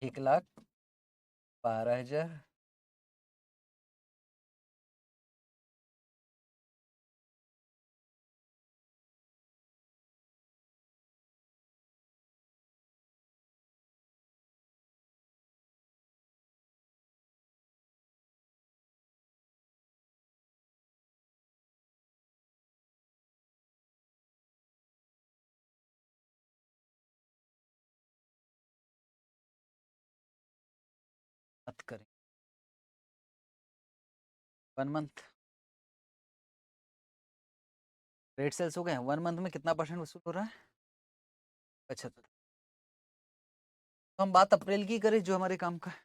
1,12,000। मत करें 1 मंथ क्रेडिट सेल्स हो गए। 1 मंथ में कितना परसेंट वसूल हो रहा है? 75। तो हम बात अप्रैल की करें जो हमारे काम का है।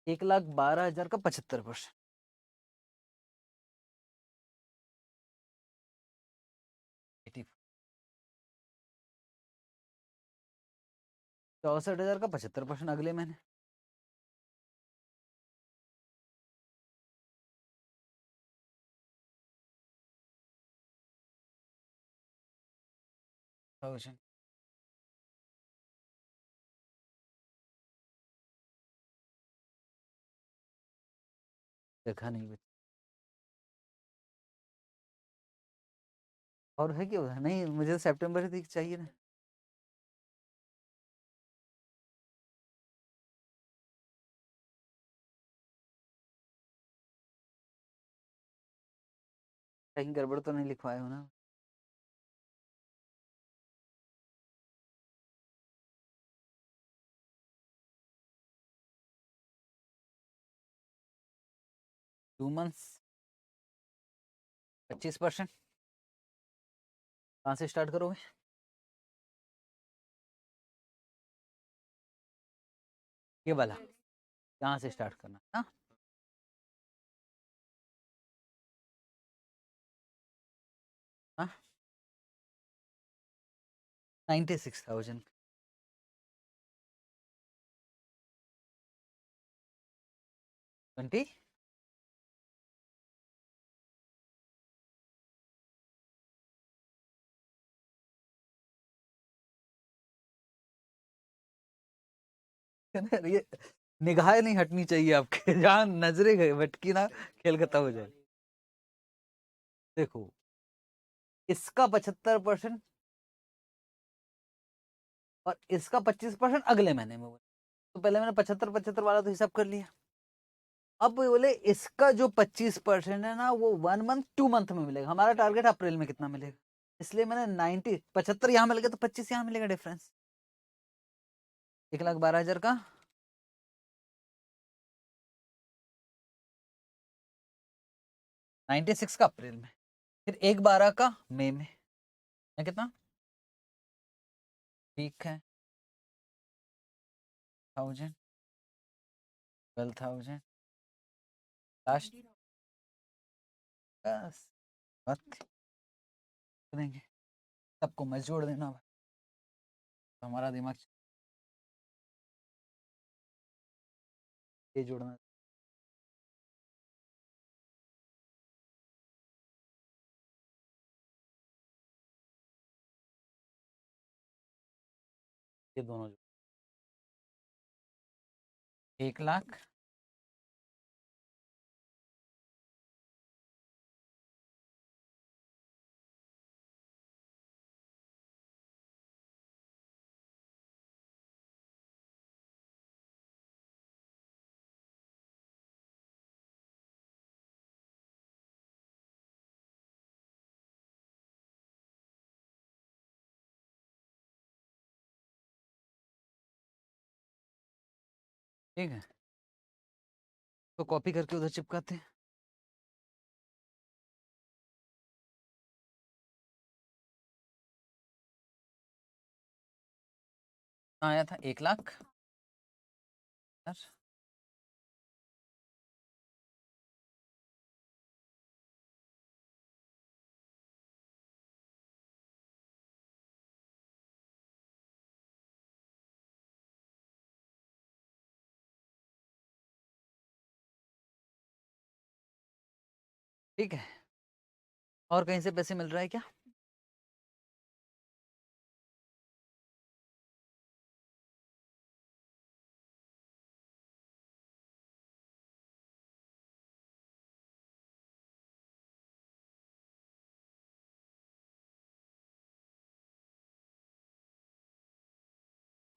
1,12,000 का 75%। 64,000 का 75% अगले महीने। थाउजेंड। देखा नहीं बच्चा। और है क्या? नहीं, मुझे तो सितंबर ही चाहिए ना। कहीं गड़बड़ तो नहीं लिखवाए हो ना? Two months 25%। कहाँ से स्टार्ट करोगे? ये वाला कहाँ से स्टार्ट करना? हाँ, 96,000। 20। ये निगाहें नहीं हटनी चाहिए आपके, जहाँ नजरें गए भटकी ना, खेल खत्म हो जाए। देखो, इसका 75% और इसका 25% अगले महीने में हुआ। तो पहले मैंने 75-75 वाला तो हिसाब कर लिया। अब बोले इसका जो 25% है ना, वो 1 मंथ 2 मंथ में मिलेगा। हमारा टारगेट अप्रैल में कितना मिलेगा, इसलिए मैंने 75 यहाँ मिलेगा तो 25 यहाँ मिलेगा डिफरेंस। 1,12,000 का 96 का अप्रैल में, फिर 1,12 का मई में है कितना? ठीक है, 1000, 12,000 लास्ट। बस बात करेंगे, सबको मत जोड़ देना भाई, तो हमारा दिमाग ये जोड़ना। ये दोनों 1,00,000 ठीक है, तो कॉपी करके उधर चिपकाते हैं। आया था 1,00,000। ठीक है, और कहीं से पैसे मिल रहा है क्या?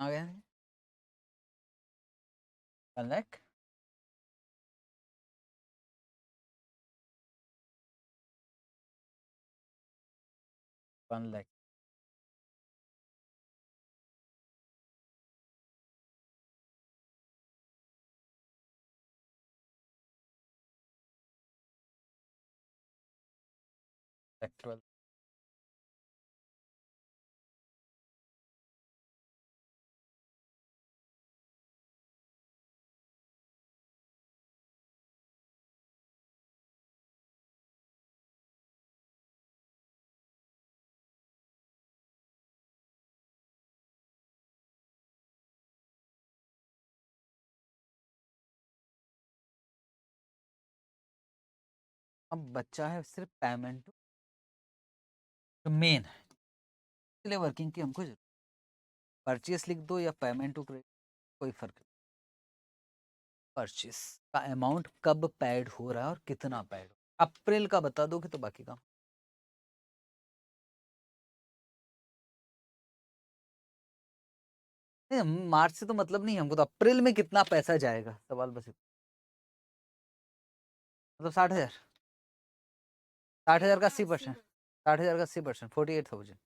आ गया 1,00,000। 1,00,000। एक्चुअल। अब बच्चा है सिर्फ पेमेंट जो मेन है, इसलिए वर्किंग की हमको परचेस लिख दो या पेमेंट टू क्रेडिट, कोई फर्क नहीं। परचेस का अमाउंट कब पेड हो रहा है और कितना पेड हो, अप्रैल का बता दोगे तो बाकी का। नहीं, मार्च से तो मतलब नहीं हमको, तो अप्रैल में कितना पैसा जाएगा सवाल बस मतलब 60,000। 60,000 का 80%। 60,000 का 80%, 48,000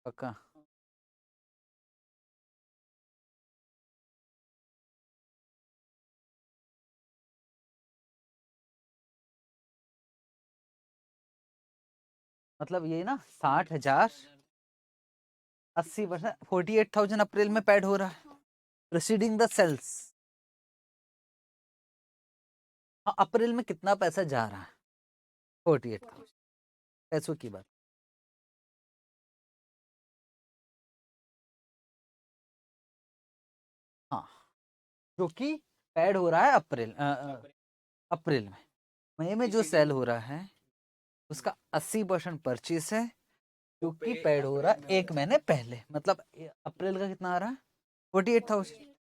पक्का। मतलब ये ना 60,000 80%, 48,000 अप्रैल में पेड हो रहा है प्रोसीडिंग द सेल्स। हाँ, अप्रैल में कितना पैसा जा रहा है? 48,000 पैसों की बात। हाँ, जो कि पेड हो रहा है अप्रैल में। मई में जो सेल हो रहा है उसका 80% परचेस है, जो कि पेड हो रहा है 1 महीने पहले। मतलब अप्रैल का कितना आ रहा है? 48,000।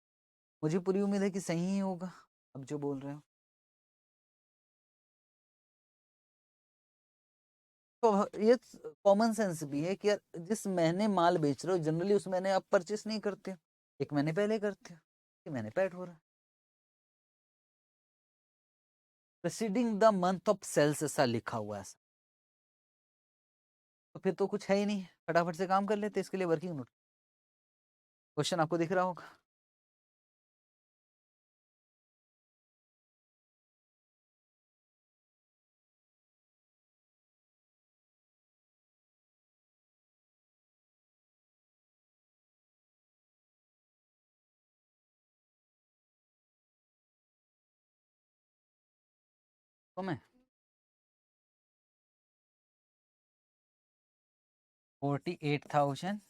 मुझे पूरी उम्मीद है कि सही ही होगा अब जो बोल रहे हो। तो ये कॉमन सेंस भी है कि यार जिस महीने माल बेच रहे हो जनरली उस महीने आप परचेस नहीं करते हो, 1 महीने पहले करते हो, कि महीने पेड हो रहा है preceding the month of sales, ऐसा लिखा हुआ है। तो फिर तो कुछ है ही नहीं, फटाफट से काम कर लेते, इसके लिए वर्किंग नोट। क्वेश्चन आपको दिख रहा होगा। तो मैं 48,000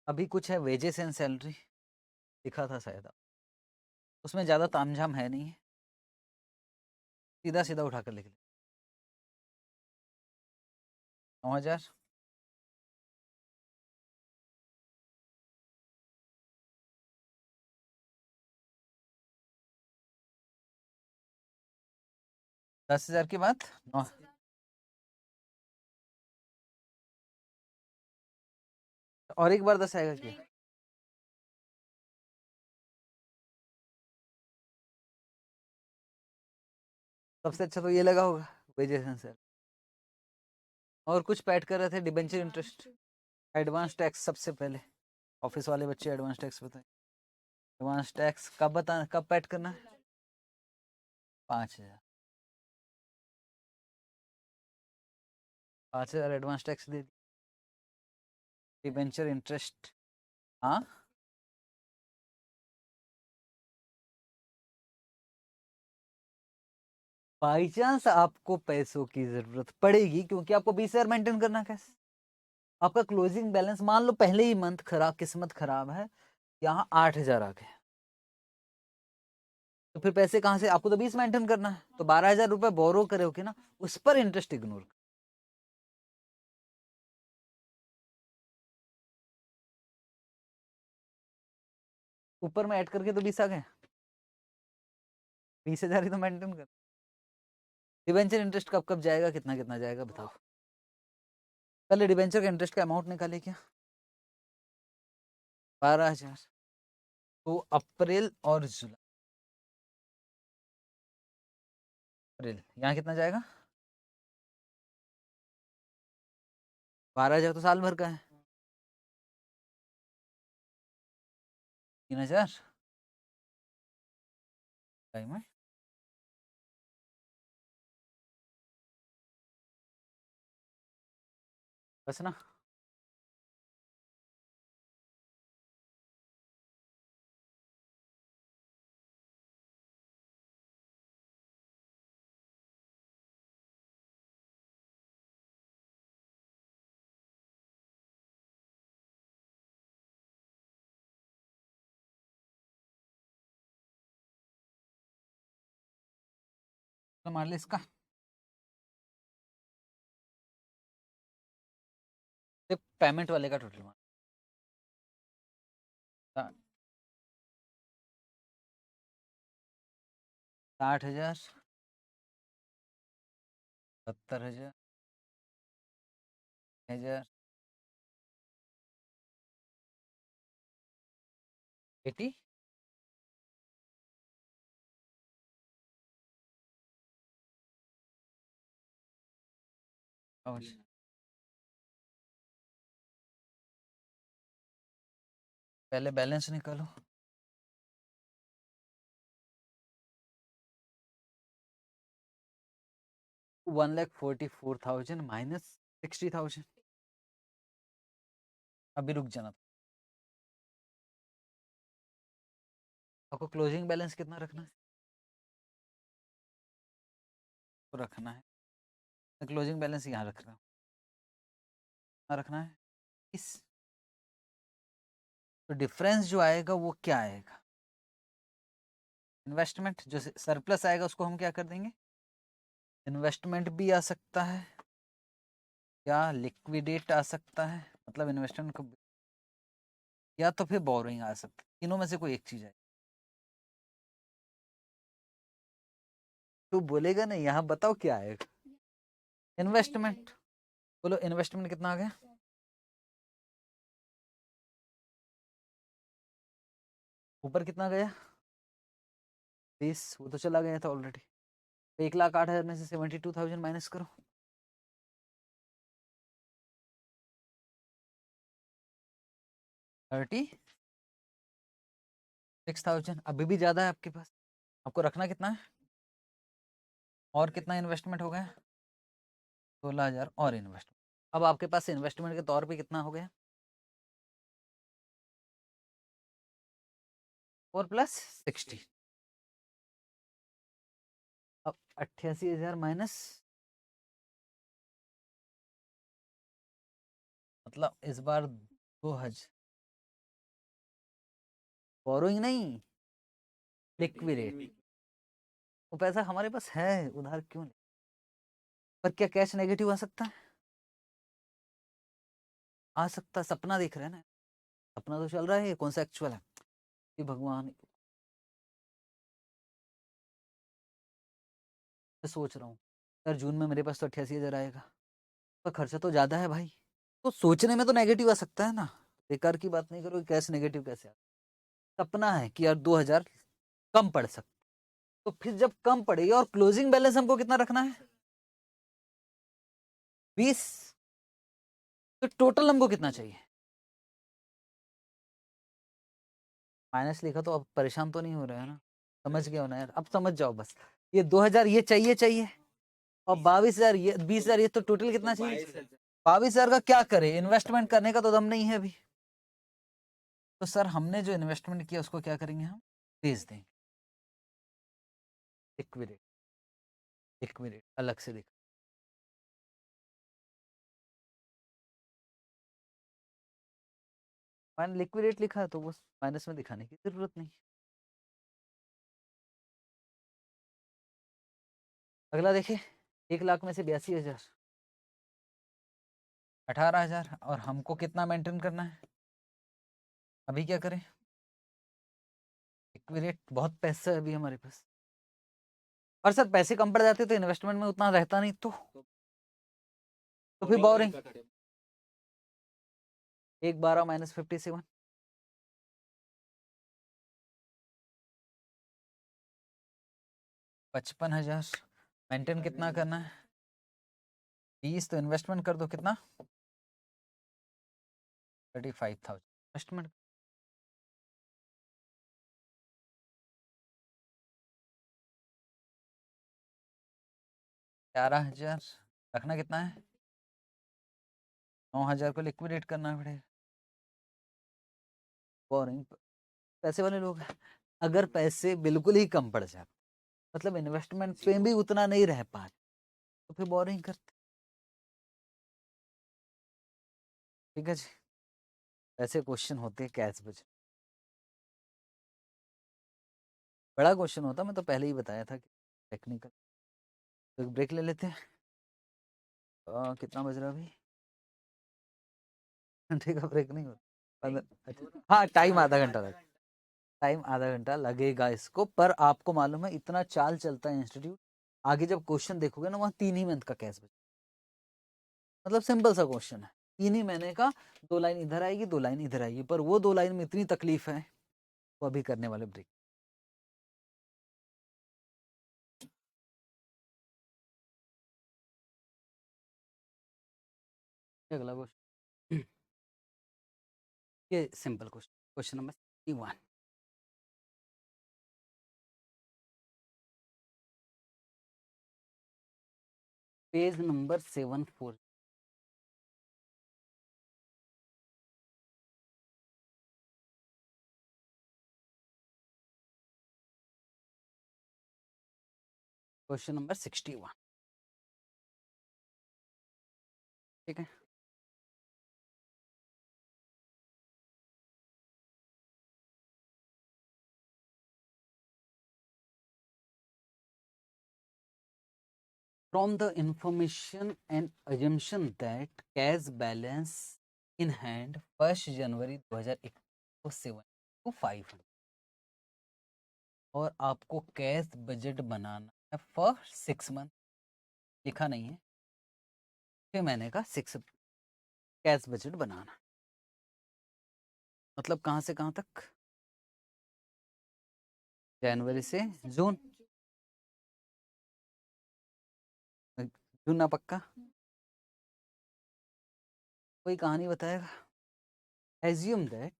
अभी कुछ है वेजेस एंड सैलरी लिखा था शायद, उसमें ज्यादा तामझाम है नहीं है, सीधा सीधा उठाकर लिख ले। 9,000। 10,000 की बात। और एक बार 10 आएगा क्या? सबसे अच्छा तो ये लगा होगा वेजेस आंसर। और कुछ पैड कर रहे थे, डिबेंचर इंटरेस्ट, एडवांस टैक्स सबसे पहले। ऑफिस वाले बच्चे एडवांस टैक्स बताए। एडवांस टैक्स कब बता, कब पैड करना है? 5,000। 5,000 एडवांस टैक्स दे दी। डिबेंचर इंटरेस्ट, हाँ बाई चांस आपको पैसों की जरूरत पड़ेगी, क्योंकि आपको 20,000 मेंटेन करना कैसे? आपका क्लोजिंग बैलेंस मान लो पहले ही मंथ खराब, किस्मत खराब है, यहाँ 8,000 आ गए, तो फिर पैसे कहाँ से? आपको तो 20 मेंटेन करना है, तो 12,000 रुपए बोरो करोगे ना, उस पर इंटरेस्ट इग्नोर। ऊपर में ऐड करके तो 20 आ गए, 20,000 ही तो मेंटेन कर। डिबेंचर इंटरेस्ट कब कब जाएगा, कितना कितना जाएगा बताओ? पहले डिबेंचर का इंटरेस्ट का अमाउंट निकाले क्या? 12,000। तो अप्रैल और जुलाई, अप्रैल यहाँ कितना जाएगा? 12,000 तो साल भर का है। 3,000 में बस ना। तो मान ले इसका सिर्फ पेमेंट वाले का टोटल मान, 60,000, 70,000, 1,000, 80। और पहले बैलेंस निकालो। 1,44,000 माइनस 60,000। अभी रुक जाना, आपको क्लोजिंग बैलेंस कितना रखना है? तो रखना है, क्लोजिंग बैलेंस यहाँ रखना, रखना है इस, तो डिफरेंस जो आएगा वो क्या आएगा? इन्वेस्टमेंट, जो सरप्लस आएगा उसको हम क्या कर देंगे? इन्वेस्टमेंट भी आ सकता है, या लिक्विडेट आ सकता है, मतलब इन्वेस्टमेंट को, या तो फिर बोरोइंग आ सकता है, तीनों में से कोई एक चीज है। तू बोलेगा नहीं, यहाँ बताओ क्या आएगा? इन्वेस्टमेंट। बोलो इन्वेस्टमेंट कितना आ गया? ऊपर कितना गया? 20, वो तो चला गया था ऑलरेडी। 1,08,000 में से 72,000 माइनस करो, 36,000। अभी भी ज्यादा है आपके पास, आपको रखना कितना है? और कितना इन्वेस्टमेंट हो गया? 16,000 और इन्वेस्टमेंट। अब आपके पास इन्वेस्टमेंट के तौर पे कितना हो गया? 4 + 60। अब 88,000 माइनस, मतलब इस बार 2,000 बोरोइंग नहीं, लिक्विडेट। वो पैसा हमारे पास है, उधार क्यों नहीं? पर क्या कैश नेगेटिव आ सकता है? आ सकता है, सपना देख रहे हैं ना, सपना तो चल रहा है, ये कौन सा एक्चुअल है? कि भगवान, मैं सोच रहा हूँ यार जून में मेरे पास तो 88,000 आएगा, पर खर्चा तो ज्यादा है भाई। तो सोचने में तो नेगेटिव आ सकता है ना, बेकार की बात नहीं करो, कैश नेगेटिव कैसे आ? सपना है कि यार 2,000 कम पड़ सकता, तो फिर जब कम पड़ेगी, और क्लोजिंग बैलेंस हमको कितना रखना है 20, तो टोटल हमको कितना चाहिए? माइनस लिखा तो अब परेशान तो नहीं हो रहा है ना? समझ गया हो ना यार? अब समझ जाओ बस। ये 2000 ये चाहिए और 22,000 ये 20,000 ये, तो टोटल कितना चाहिए? 22,000 का क्या करे? इन्वेस्टमेंट करने का तो दम नहीं है अभी। तो सर हमने जो इन्वेस्टमेंट किया उसको क्या करेंगे हम? बेच देंगे। लिक्विडेट, लिक्विडेट अलग से दिखा। मैंने लिक्विडेट लिखा है तो वो माइनस में दिखाने की जरूरत नहीं। अगला देखिए, 1 लाख में से 82,000, 18,000, और हमको कितना मेंटेन करना है? अभी क्या करें? लिक्विडेट, बहुत पैसा है अभी हमारे पास। और सर पैसे कम पड़ जाते तो इन्वेस्टमेंट में उतना रहता नहीं, तो फिर बोरिंग। 112 माइनस 57, 55,000। मेंटेन कितना करना है? 20, तो इन्वेस्टमेंट कर दो कितना? 35,000 इन्वेस्टमेंट। 11,000 रखना कितना है? 9,000 को लिक्विडेट करना पड़ेगा। बोरिंग। पैसे वाले लोग हैं। अगर पैसे बिल्कुल ही कम पड़ जाते, मतलब इन्वेस्टमेंट पे भी उतना नहीं रह पाते, तो फिर बोरिंग करते। ठीक है जी, ऐसे क्वेश्चन होते हैं कैश बजट। बड़ा क्वेश्चन होता, मैं तो पहले ही बताया था कि टेक्निकल। तो ब्रेक ले लेते हैं। कितना बज रहा है अभी? ठीक है, ब्रेक नहीं होता। अच्छा, हाँ टाइम आधा घंटा लगेगा। टाइम आधा घंटा लगेगा इसको, पर आपको मालूम है इतना चाल चलता है इंस्टीट्यूट। आगे जब क्वेश्चन देखोगे ना, वहाँ 3 ही मंथ का कैश बजट, मतलब सिंपल सा क्वेश्चन है, 3 ही महीने का। 2 लाइन इधर आएगी, 2 लाइन इधर आएगी, पर वो 2 लाइन में इतनी तकलीफ है, वो अभी करने वाले ब्रेक। अगला क्वेश्चन, ये simple question, question number 61। Page number 74। Question number 61। ठीक है, from the information and assumption that cash balance in hand 1 जनवरी 2021 को 500, और आपको कैश बजट बनाना है फॉर 6 मंथ। लिखा नहीं है, 6 महीने का 6 कैश बजट बनाना, मतलब कहाँ से कहाँ तक? जनवरी से जून। जून ना पक्का, कोई कहानी बताएगा। Assume that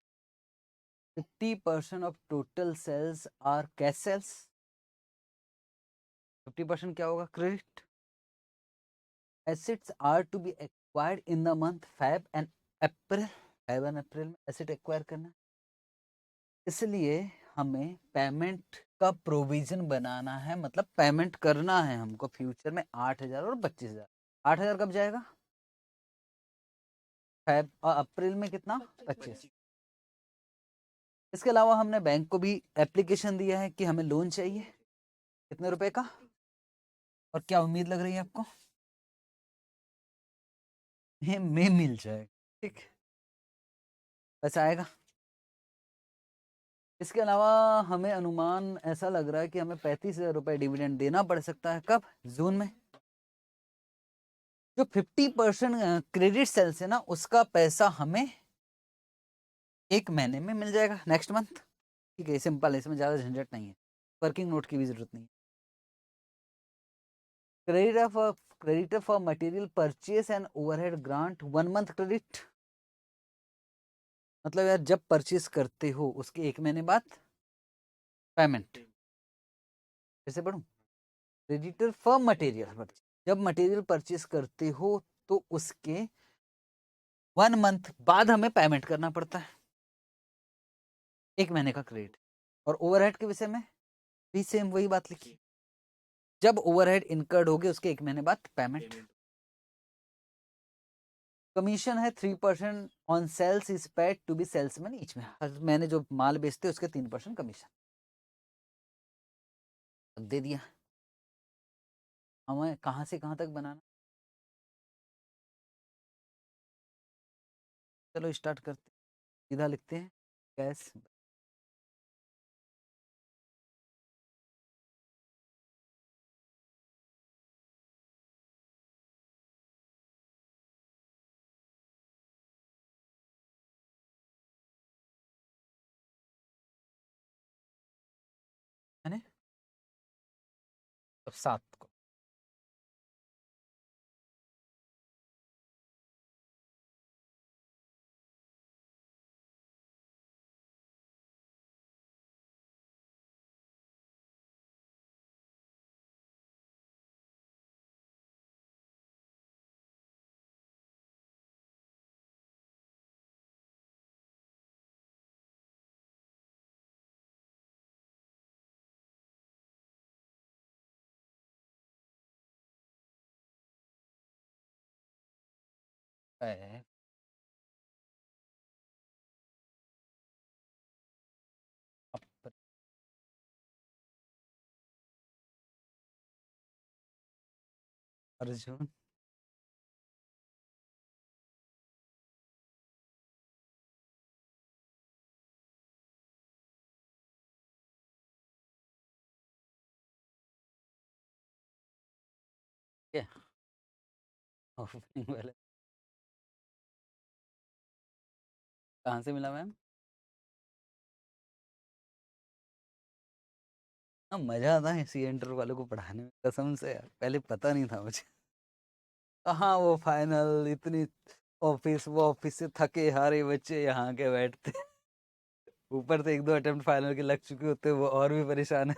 50% of total sales are cash sales. 50% क्या होगा? Credit. Assets are to be acquired in the month Feb and April. Feb and April में एसेट एक्वायर करना, इसलिए हमें पेमेंट का प्रोविजन बनाना है, मतलब पेमेंट करना है हमको फ्यूचर में 8,000 और 25,000। 8,000 कब जाएगा? फेब, और अप्रैल में कितना? 25। इसके अलावा हमने बैंक को भी एप्लीकेशन दिया है कि हमें लोन चाहिए, कितने रुपए का, और क्या उम्मीद लग रही है आपको? में मिल जाएगा। ठीक, पैसा आएगा। इसके अलावा हमें अनुमान ऐसा लग रहा है कि हमें 35,000 रुपए डिविडेंड देना पड़ सकता है। कब? जून में। जो 50% क्रेडिट सेल्स है ना, उसका पैसा हमें 1 महीने में मिल जाएगा, नेक्स्ट मंथ। ठीक है, सिंपल है, इसमें ज़्यादा झंझट नहीं है, वर्किंग नोट की भी जरूरत नहीं है। creditor for material purchase and overhead grant 1 month credit। मतलब यार जब परचेस करते हो उसके 1 महीने बाद पेमेंट। कैसे पढ़ूं? क्रेडिटर फॉर मटेरियल, जब मटेरियल परचेस करते हो तो उसके 1 मंथ बाद हमें पेमेंट करना पड़ता है, 1 महीने का क्रेडिट। और ओवरहेड के विषय में भी सेम वही बात लिखी, जब ओवरहेड इनकर्ड हो गए उसके 1 महीने बाद पेमेंट। कमीशन है 3% on sales is paid to be salesman each में, हर महीने जो माल बेचते हैं उसके 3% कमीशन दे दिया। हमें कहां से कहां तक बनाना, चलो स्टार्ट करते, सीधा लिखते हैं कैश। है ना? अब 7 को है अप्रैल, अर्जुन, क्या ओपनिंग वाले कहाँ से मिला मैम? हाँ मजा आता है सी एंटर वालों को पढ़ाने में, कसम से यार पहले पता नहीं था मुझे। कहाँ वो फाइनल इतनी, ऑफिस वो ऑफिस से थके हारे बच्चे यहाँ के बैठते, ऊपर से 1-2 अटेम्प्ट फाइनल के लग चुके होते वो और भी परेशान है।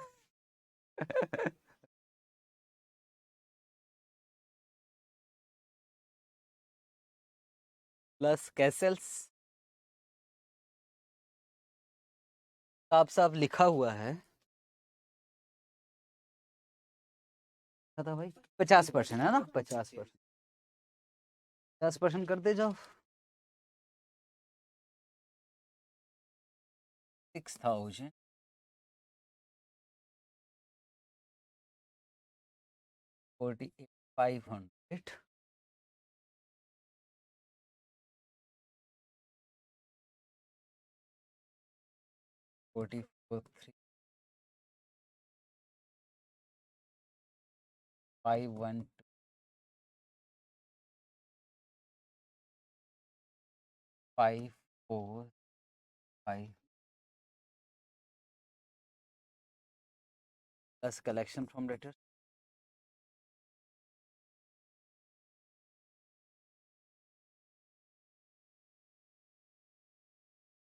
प्लस कैसेल्स साफ साफ लिखा हुआ है, था भाई 50% है ना, 50%, 50% करते जाओ। 6000 48,500 44 512 545 प्लस कलेक्शन फ्रॉम लेटर।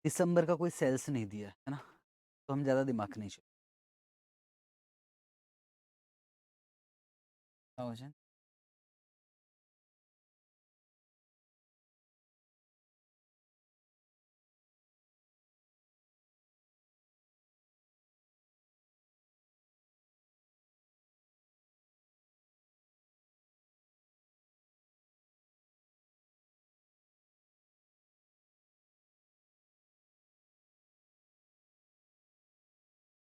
दिसंबर का कोई सेल्स नहीं दिया है ना, तो हम ज़्यादा दिमाग नहीं चाहिए।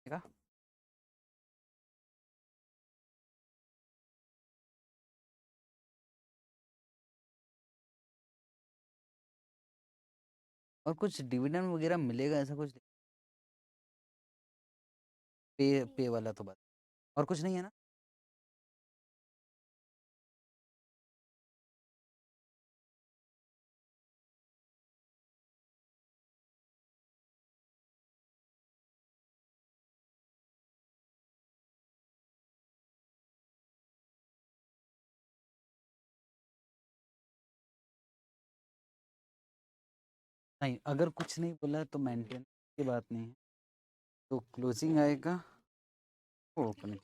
ठीक है, और कुछ डिविडेंड वगैरह मिलेगा ऐसा कुछ? पे वाला तो बात, और कुछ नहीं है ना? नहीं, अगर कुछ नहीं बोला तो मेंटेन की बात नहीं है, तो क्लोजिंग आएगा, ओपनिंग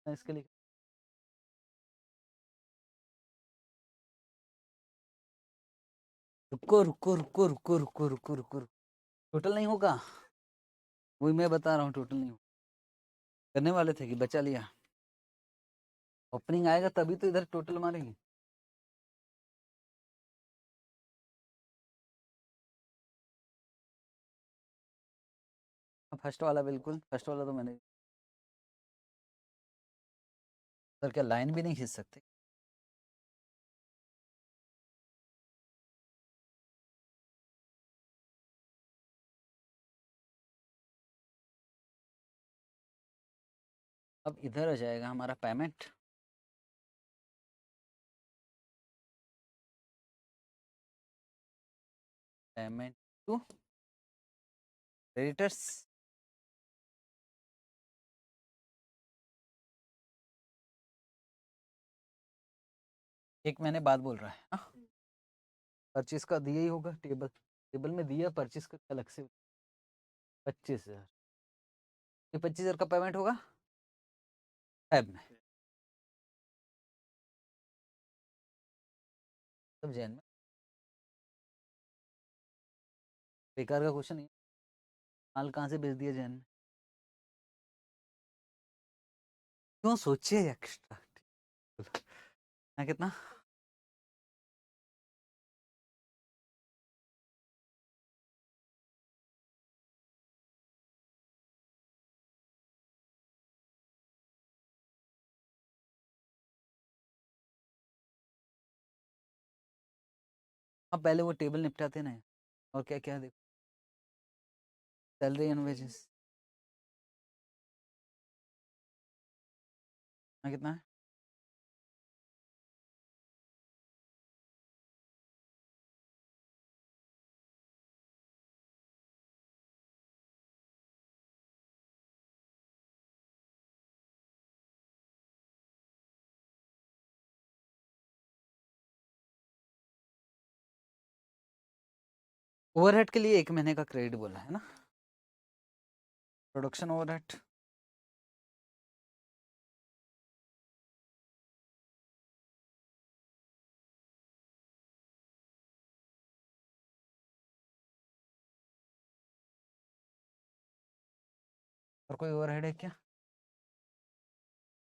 इसके लिए। रुको रुको रुको रुको रुको रुको रुको, टोटल नहीं होगा, वही मैं बता रहा हूँ, टोटल नहीं होगा। करने वाले थे कि बचा लिया, ओपनिंग आएगा तभी तो इधर टोटल मारेंगे। फर्स्ट वाला बिल्कुल, फर्स्ट वाला तो मैंने, सर क्या लाइन भी नहीं खींच सकते? अब इधर आ जाएगा हमारा पेमेंट, पेमेंट टू क्रेडिटर्स, एक महीने बाद बोल रहा है ना, परचेज का दिया ही होगा, टेबल टेबल में दिया परचेज का अलग से, 25,000, ये 25,000 का पेमेंट होगा फैब में, सब जैन में, बेकार का क्वेश्चन नहीं है। माल कहाँ से भेज दिया जैन में, क्यों सोचे एक्स्ट्रा, ना कितना, अब पहले वो टेबल निपटाते ना, और क्या क्या देखो, सैलरी एंड वेजेस, ना कितना है, ओवरहेड के लिए एक महीने का क्रेडिट बोला है ना, प्रोडक्शन ओवरहेड, और कोई ओवरहेड है क्या,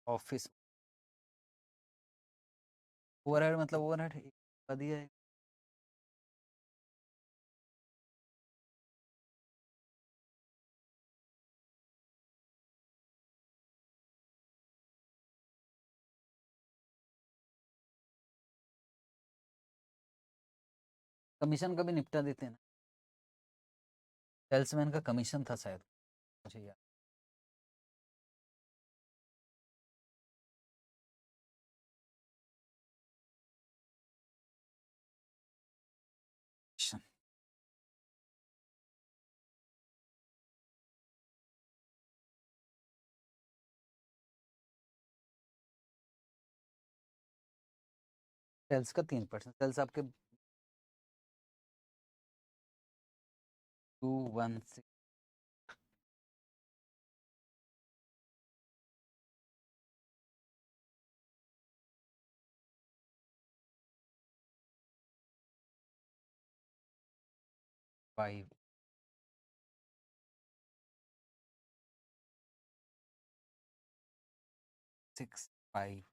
ऑफिस ओवरहेड, मतलब ओवरहेड दिया है, कमीशन का भी निपटा देते हैं ना, सेल्समैन का कमीशन था शायद, मुझे याद, सेल्स का 3%, सेल्स आपके 216, 5, 6, 5,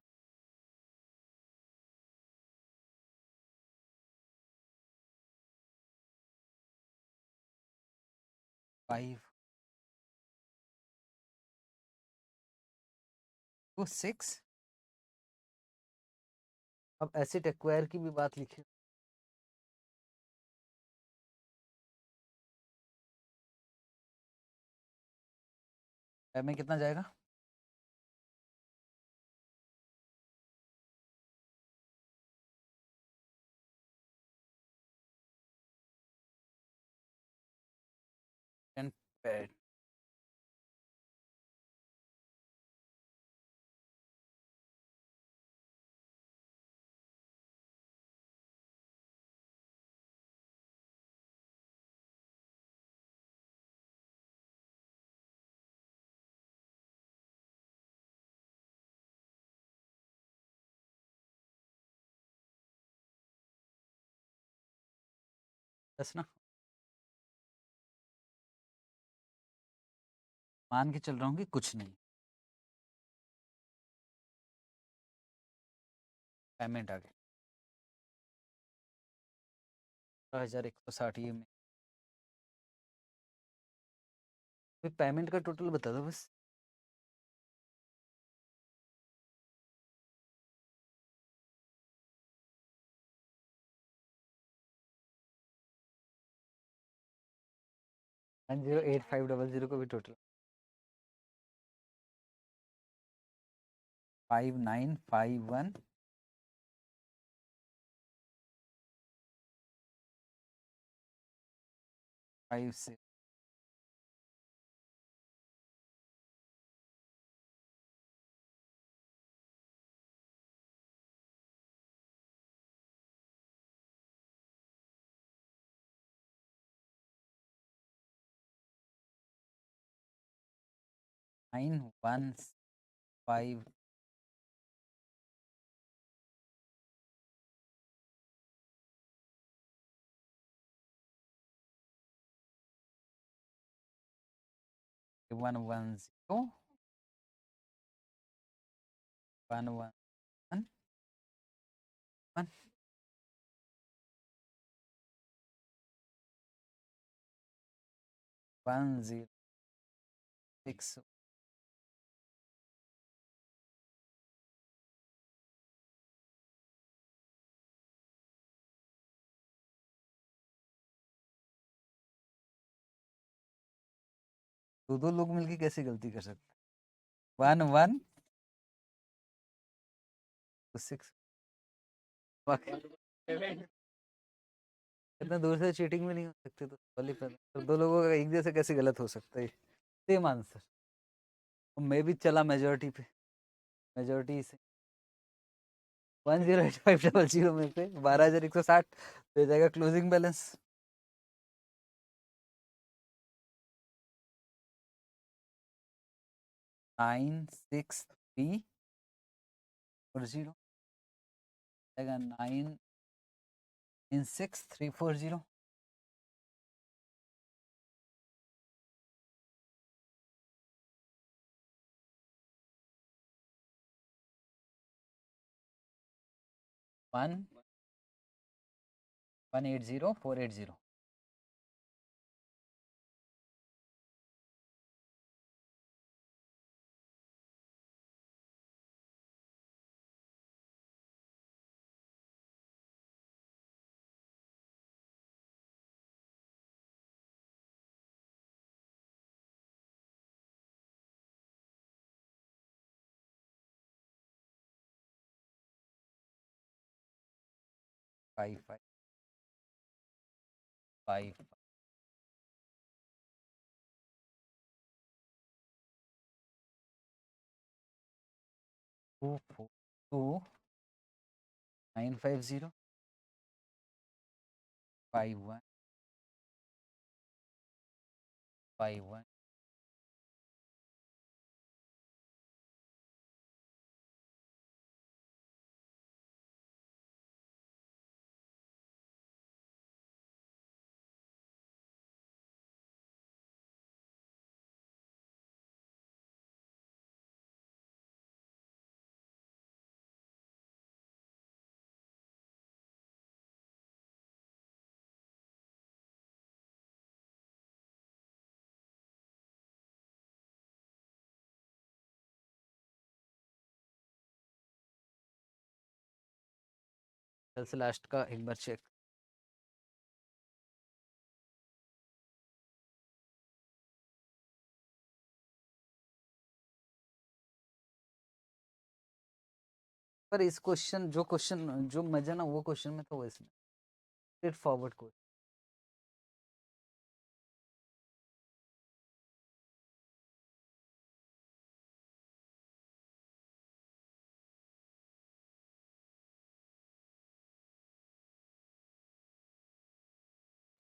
5 टू 6, अब एसेट एक्वायर की भी बात लिखी, में कितना जाएगा, एंड पैड, बस ना, मान के चल रहा हूँ कि कुछ नहीं। पेमेंट आ गया 1160 ये में। फिर पेमेंट का टोटल बता दो बस। वन 08500 को भी टोटल 5951 56 915 110 111 106 दो लोग मिलके कैसे गलती कर सकते? 1126 इतना दूर से चीटिंग भी नहीं हो सकती तो वाली तो दो लोगों का एक जैसे कैसे गलत हो सकता है? Same answer. मैं भी चला मेजोरिटी पे, मेजोरिटी से 108500 में से 12160 दे जाएगा क्लोजिंग बैलेंस। 96340 जाएगा 96340 180480 55 242 950 51 51 कल से लास्ट का एक बार चेक। पर इस क्वेश्चन जो मजा ना वो क्वेश्चन में तो इसमें स्ट्रेट फॉरवर्ड क्वेश्चन।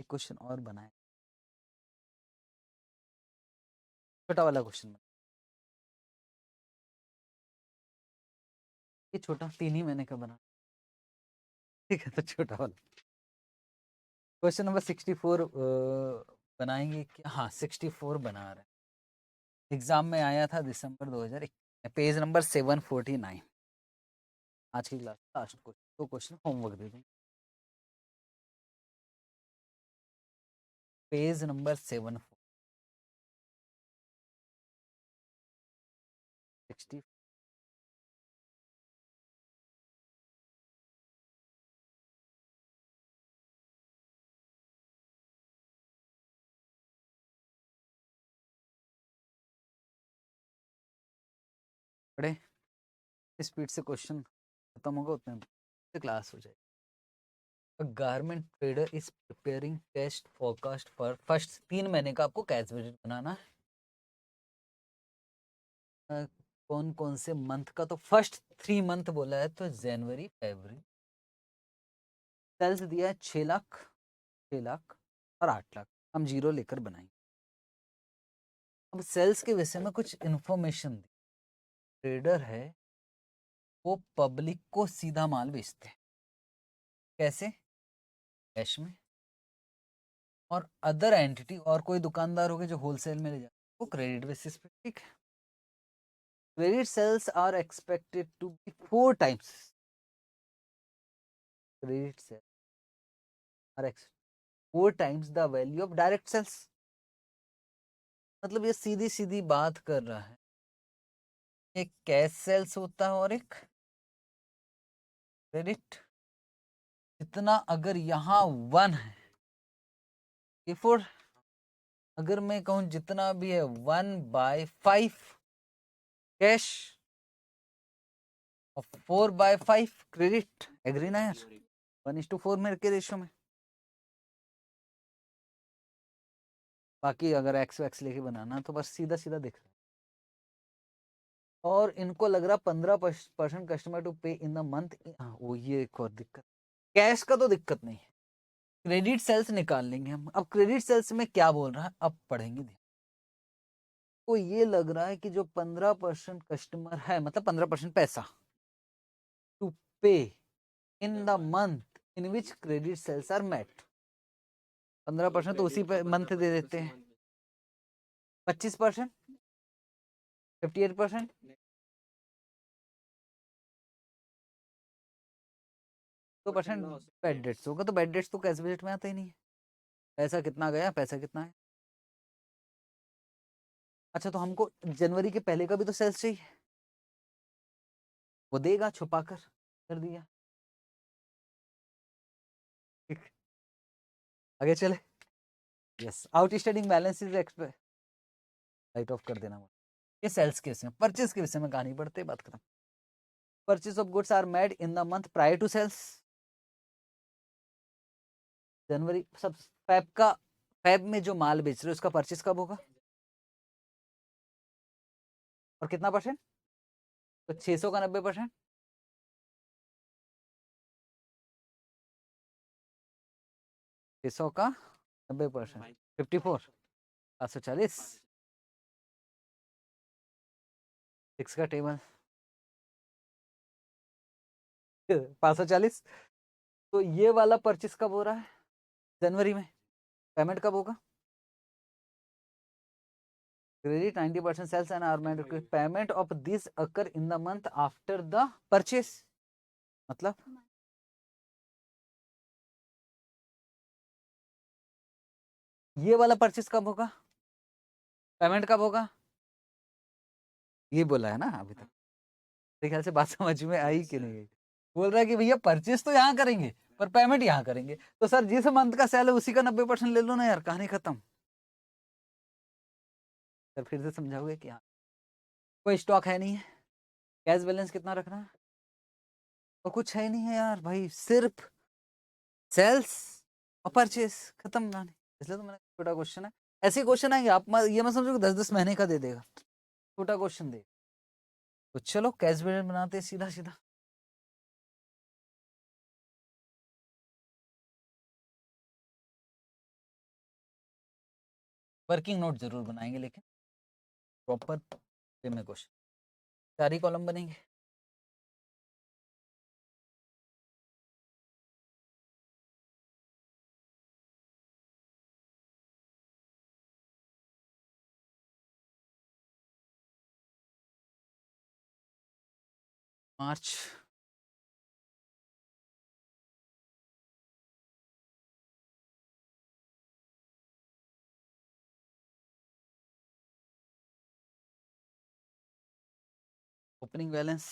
एक क्वेश्चन और बनाए, छोटा वाला क्वेश्चन। ये छोटा 3 ही महीने का बना, ठीक है तो छोटा वाला। क्वेश्चन नंबर 64 बनाएंगे क्या? हाँ 64 बना रहे हैं। एग्जाम में आया था दिसंबर 2021, पेज नंबर 749। आज की क्लास लास्ट क्वेश्चन, तो क्वेश्चन होमवर्क दे दूँ। Page number 760। बड़े स्पीड से क्वेश्चन खत्म होगा उतने से क्लास हो जाएगी। A garment trader is preparing test forecast for first 3 महीने का आपको कैश बजट बनाना है। कौन कौन से मंथ का? तो फर्स्ट 3 मंथ बोला है तो जनवरी फरवरी। सेल्स दिया है 6 लाख, 6 लाख और 8 लाख। हम जीरो लेकर बनाएंगे। अब सेल्स के विषय में कुछ इंफॉर्मेशन दी। ट्रेडर है वो पब्लिक को सीधा माल बेचते हैं। कैसे? कैश में। और अदर एंटिटी और कोई दुकानदार हो गए जो होलसेल में ले जाते हैं, वो क्रेडिट बेसिस पे। ठीक है। Credit sales are expected to be 4 times. Credit sales are 4 times the value of direct sales. मतलब ये सीधी सीधी बात कर रहा है। एक कैश सेल्स होता है और एक क्रेडिट। जितना अगर यहाँ 1 है, फोर, अगर मैं कहूँ जितना भी है 1/5 कैश और 4/5 क्रेडिट। एग्री ना यार? 1:4 मेरे के रेशो में। बाकी अगर एक्स वैक्स लेके बनाना तो बस सीधा सीधा दिख रहा है। और इनको लग रहा 15% customer to pay in the month. वो ये एक और दिक्कत। कैश का तो दिक्कत नहीं है, क्रेडिट सेल्स निकाल लेंगे हम। अब क्रेडिट सेल्स में क्या बोल रहा है अब पढ़ेंगे। तो ये लग रहा है कि जो 15% कस्टमर है, मतलब 15% पैसा to pay in the month in which credit sales are met. 15% तो उसी पे मंथ दे देते हैं। 25%, 58%, तो परसेंट बैड डेट्स होगा। तो बैड डेट्स तो कैश बजट में आता ही नहीं है। पैसा कितना गया, पैसा कितना है। अच्छा तो हमको जनवरी के पहले का भी तो सेल्स चाहिए, वो देगा छुपा कर दिया। ठीक, आगे चले। Yes, outstanding balance is right of कर देना। ये सेल्स के विषय में। परचेज के विषय में कहानी पढ़ते बात खत्म। Purchase of goods are made in the month prior to sales. जनवरी सब फैब में जो माल बेच रहे हो उसका परचेज कब होगा और कितना परसेंट? तो 600 का 90%, 600 का 90%, 54, 540। 6 का टेबल 540। तो ये वाला परचेस कब हो रहा है? जनवरी में। पेमेंट कब होगा? Credit 90% sales and are made payment of this occur in the month after the purchase. मतलब ये वाला परचेस कब होगा, पेमेंट कब होगा? ये बोला है ना अभी तक। मेरे ख्याल से बात समझ में आई कि नहीं आई? बोल रहा है कि भैया परचेस तो यहाँ करेंगे पर पेमेंट यहाँ करेंगे। तो सर जिस मंथ का सेल है उसी का 90% ले लो ना यार, कहानी खत्म। सर फिर से समझाओगे कि हाँ कोई स्टॉक है नहीं है, कैश बैलेंस कितना रखना है, और कुछ है नहीं है यार भाई, सिर्फ सेल्स और परचेस, खत्म कहानी। इसलिए तो मैंने छोटा क्वेश्चन है। ऐसे क्वेश्चन आएंगे आप ये मत समझो 10-10 महीने का दे देगा, छोटा क्वेश्चन दे। तो चलो कैश बैलेंस बनाते हैं सीधा सीधा। वर्किंग नोट जरूर बनाएंगे लेकिन प्रॉपर वे में क्वेश्चन। 4 ही कॉलम बनेंगे। मार्च ओपनिंग बैलेंस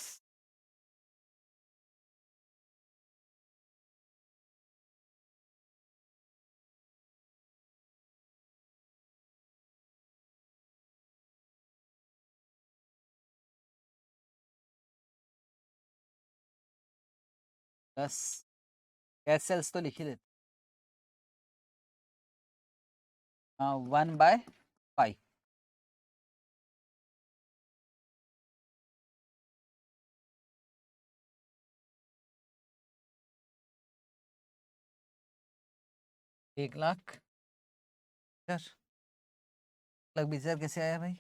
10 कैश सेल्स तो लिख ही देते। हाँ 1/5 1 लाख सर। 1 लाख 20 हजार कैसे आया भाई?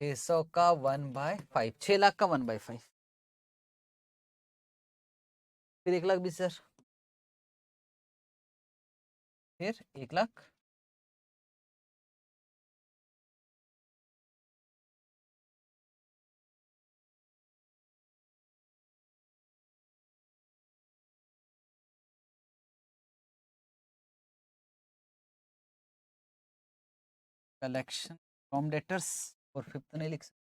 600 का 1/5 6 लाख का 1/5 फिर 1 लाख 20 हजार फिर 1 लाख कलेक्शन फ्रॉम डेटर्स और फिफ्थ तो नहीं लिख सकते,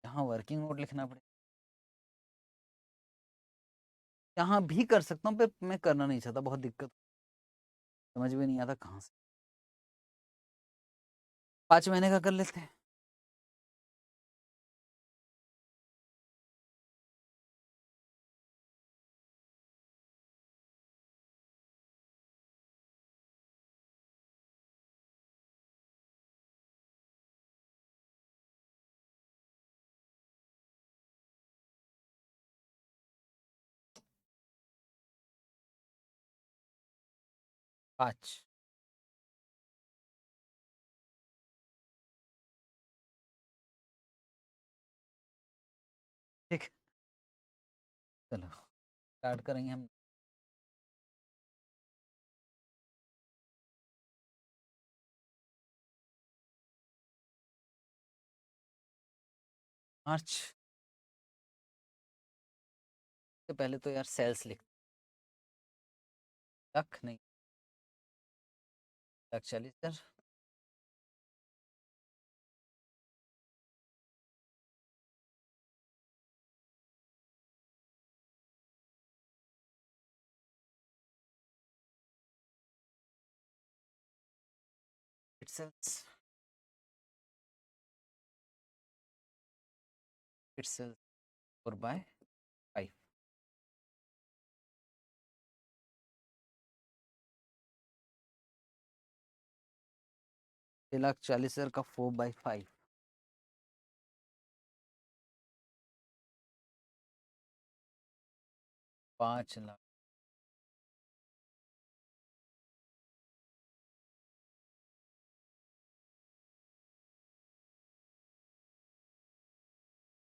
यहाँ वर्किंग नोट लिखना पड़ेगा। यहाँ भी कर सकता हूँ पर मैं करना नहीं चाहता, बहुत दिक्कत समझ में नहीं आता कहाँ से। 5 महीने का कर लेते हैं। पाँच ठीक चलो स्टार्ट करेंगे हम। मार्च से पहले तो यार सेल्स लिख, लाख नहीं 1 लाख 40 हजार सेल्स सेल्स 4/5 6 लाख 40 हजार का 4/5 5 लाख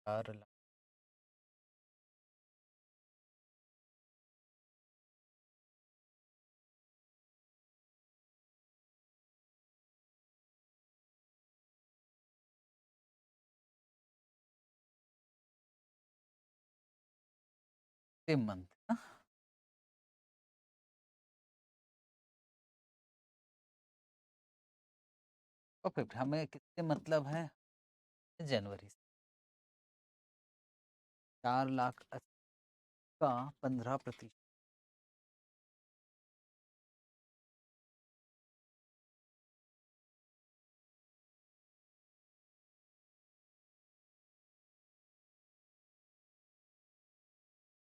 4 लाख मंथ ना। और फिर हमें कितने मतलब है जनवरी से 4 लाख का 15%।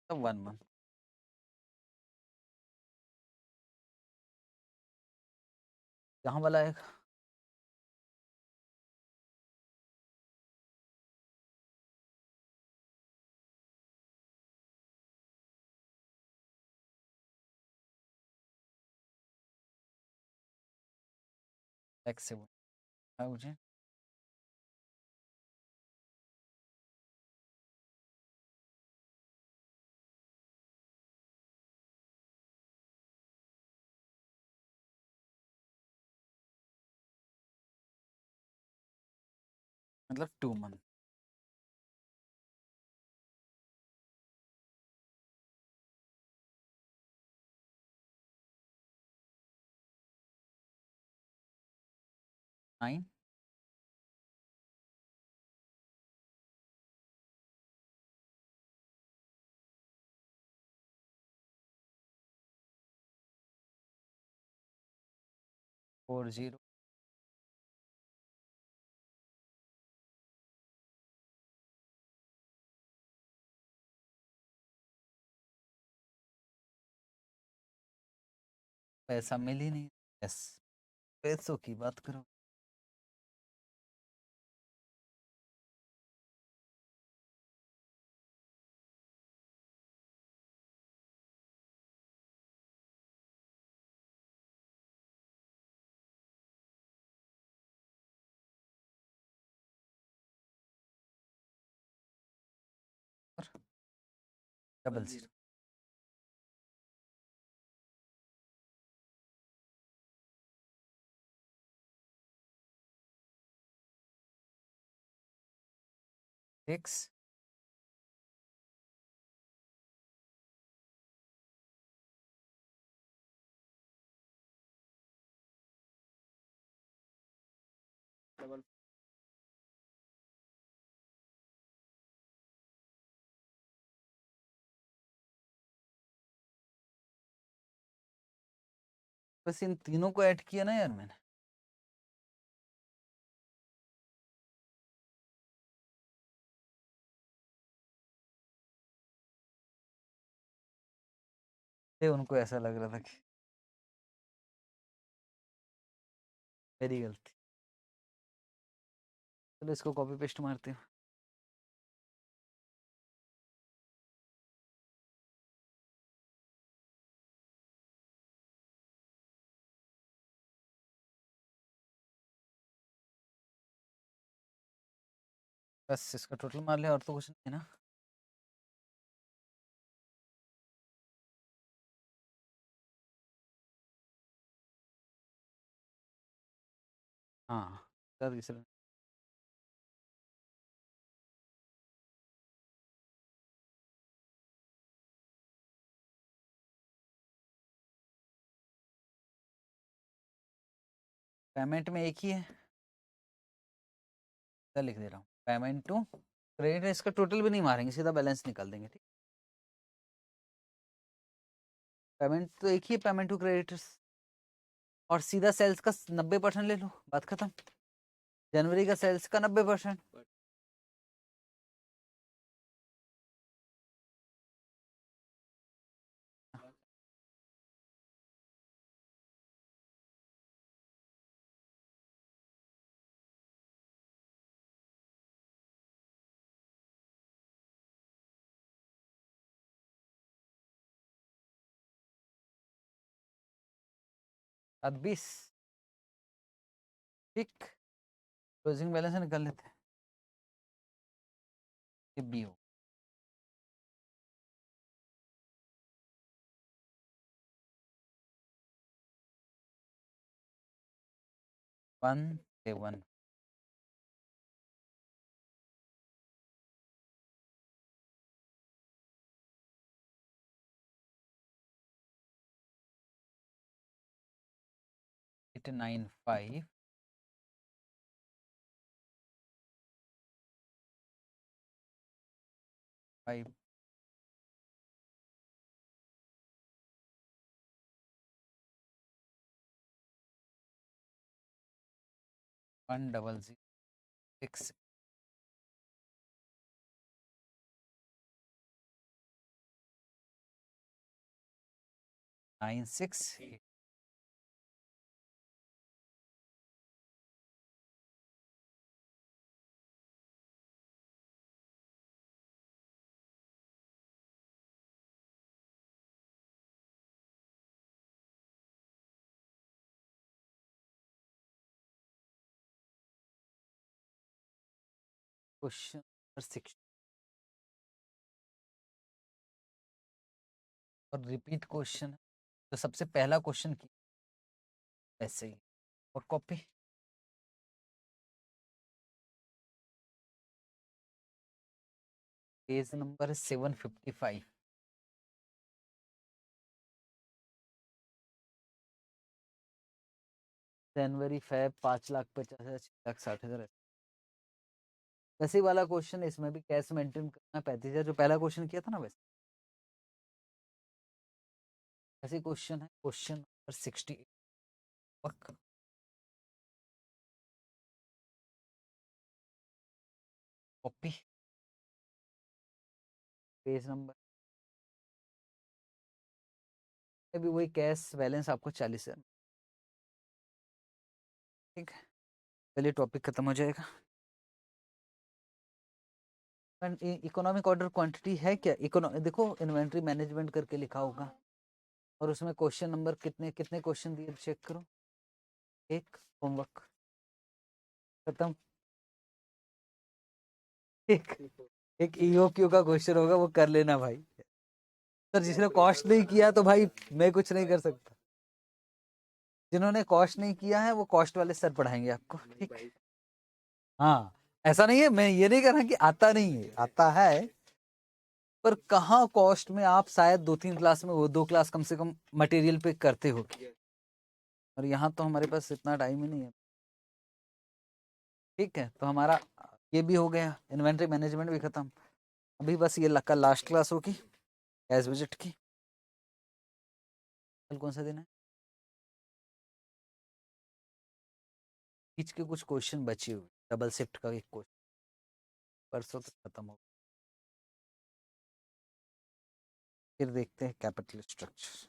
तो 1 मंथ यहाँ वाला एक फ्लेक्सिबल है मुझे। मतलब 2 मंथ 9 40 पैसा मिल ही नहीं। यस, पैसों की बात करो। डबल 0 6 बस इन तीनों को ऐड किया ना यार मैंने। उनको ऐसा लग रहा था कि मेरी गलती। चलो इसको कॉपी पेस्ट मारते हैं। बस इसका टोटल मार लिया और तो कुछ नहीं ना। हाँ सर इस पेमेंट में एक ही है, क्या लिख दे रहा हूँ, पेमेंट टू क्रेडिट। इसका टोटल भी नहीं मारेंगे, सीधा बैलेंस निकाल देंगे। ठीक, पेमेंट तो एक ही है, पेमेंट टू क्रेडिटर्स, और सीधा सेल्स का 90% ले लो, बात खत्म। जनवरी का सेल्स का 90%। अब 20 ठीक, क्लोजिंग बैलेंस निकाल लेते हैं। ये बी हो 1 से 1 895 5 10006 96 क्वेश्चन 6 और रिपीट क्वेश्चन। तो सबसे पहला क्वेश्चन की ऐसे ही और कॉपी। Page number 755। जनवरी फेब 5,50,000 6,60,000। वैसे ही वाला क्वेश्चन इसमें भी कैश मेंटेन करना 35,000 जो पहला क्वेश्चन किया था ना वैसे ऐसे क्वेश्चन है। Question number 60 copy page number अभी वही कैश बैलेंस आपको 40,000। ठीक है पहले टॉपिक खत्म हो जाएगा। इकोनॉमिक ऑर्डर क्वांटिटी है क्या देखो इन्वेंट्री मैनेजमेंट करके लिखा होगा और उसमें क्वेश्चन नंबर कितने कितने क्वेश्चन दिए चेक करो। एक होमवर्क खत्म। एक एक ईओक्यू का क्वेश्चन होगा वो कर लेना भाई। सर जिसने कॉस्ट नहीं किया तो भाई मैं कुछ नहीं कर सकता। जिन्होंने कॉस्ट नहीं किया है वो कॉस्ट वाले सर पढ़ाएंगे आपको। ठीक हाँ ऐसा नहीं है मैं ये नहीं कह रहा कि आता नहीं है आता है पर कहाँ कॉस्ट में आप शायद 2-3 क्लास में वो 2 क्लास कम से कम मटेरियल पे करते हो और यहाँ तो हमारे पास इतना टाइम ही नहीं है। ठीक है तो हमारा ये भी हो गया इन्वेंट्री मैनेजमेंट भी खत्म। अभी बस ये कल लास्ट क्लास होगी कैश बजट की। कल कौन सा दिन है बीच के कुछ क्वेश्चन बचे हुए डबल शिफ्ट का एक क्वेश्चन परसों तक खत्म हो फिर देखते हैं कैपिटल स्ट्रक्चर।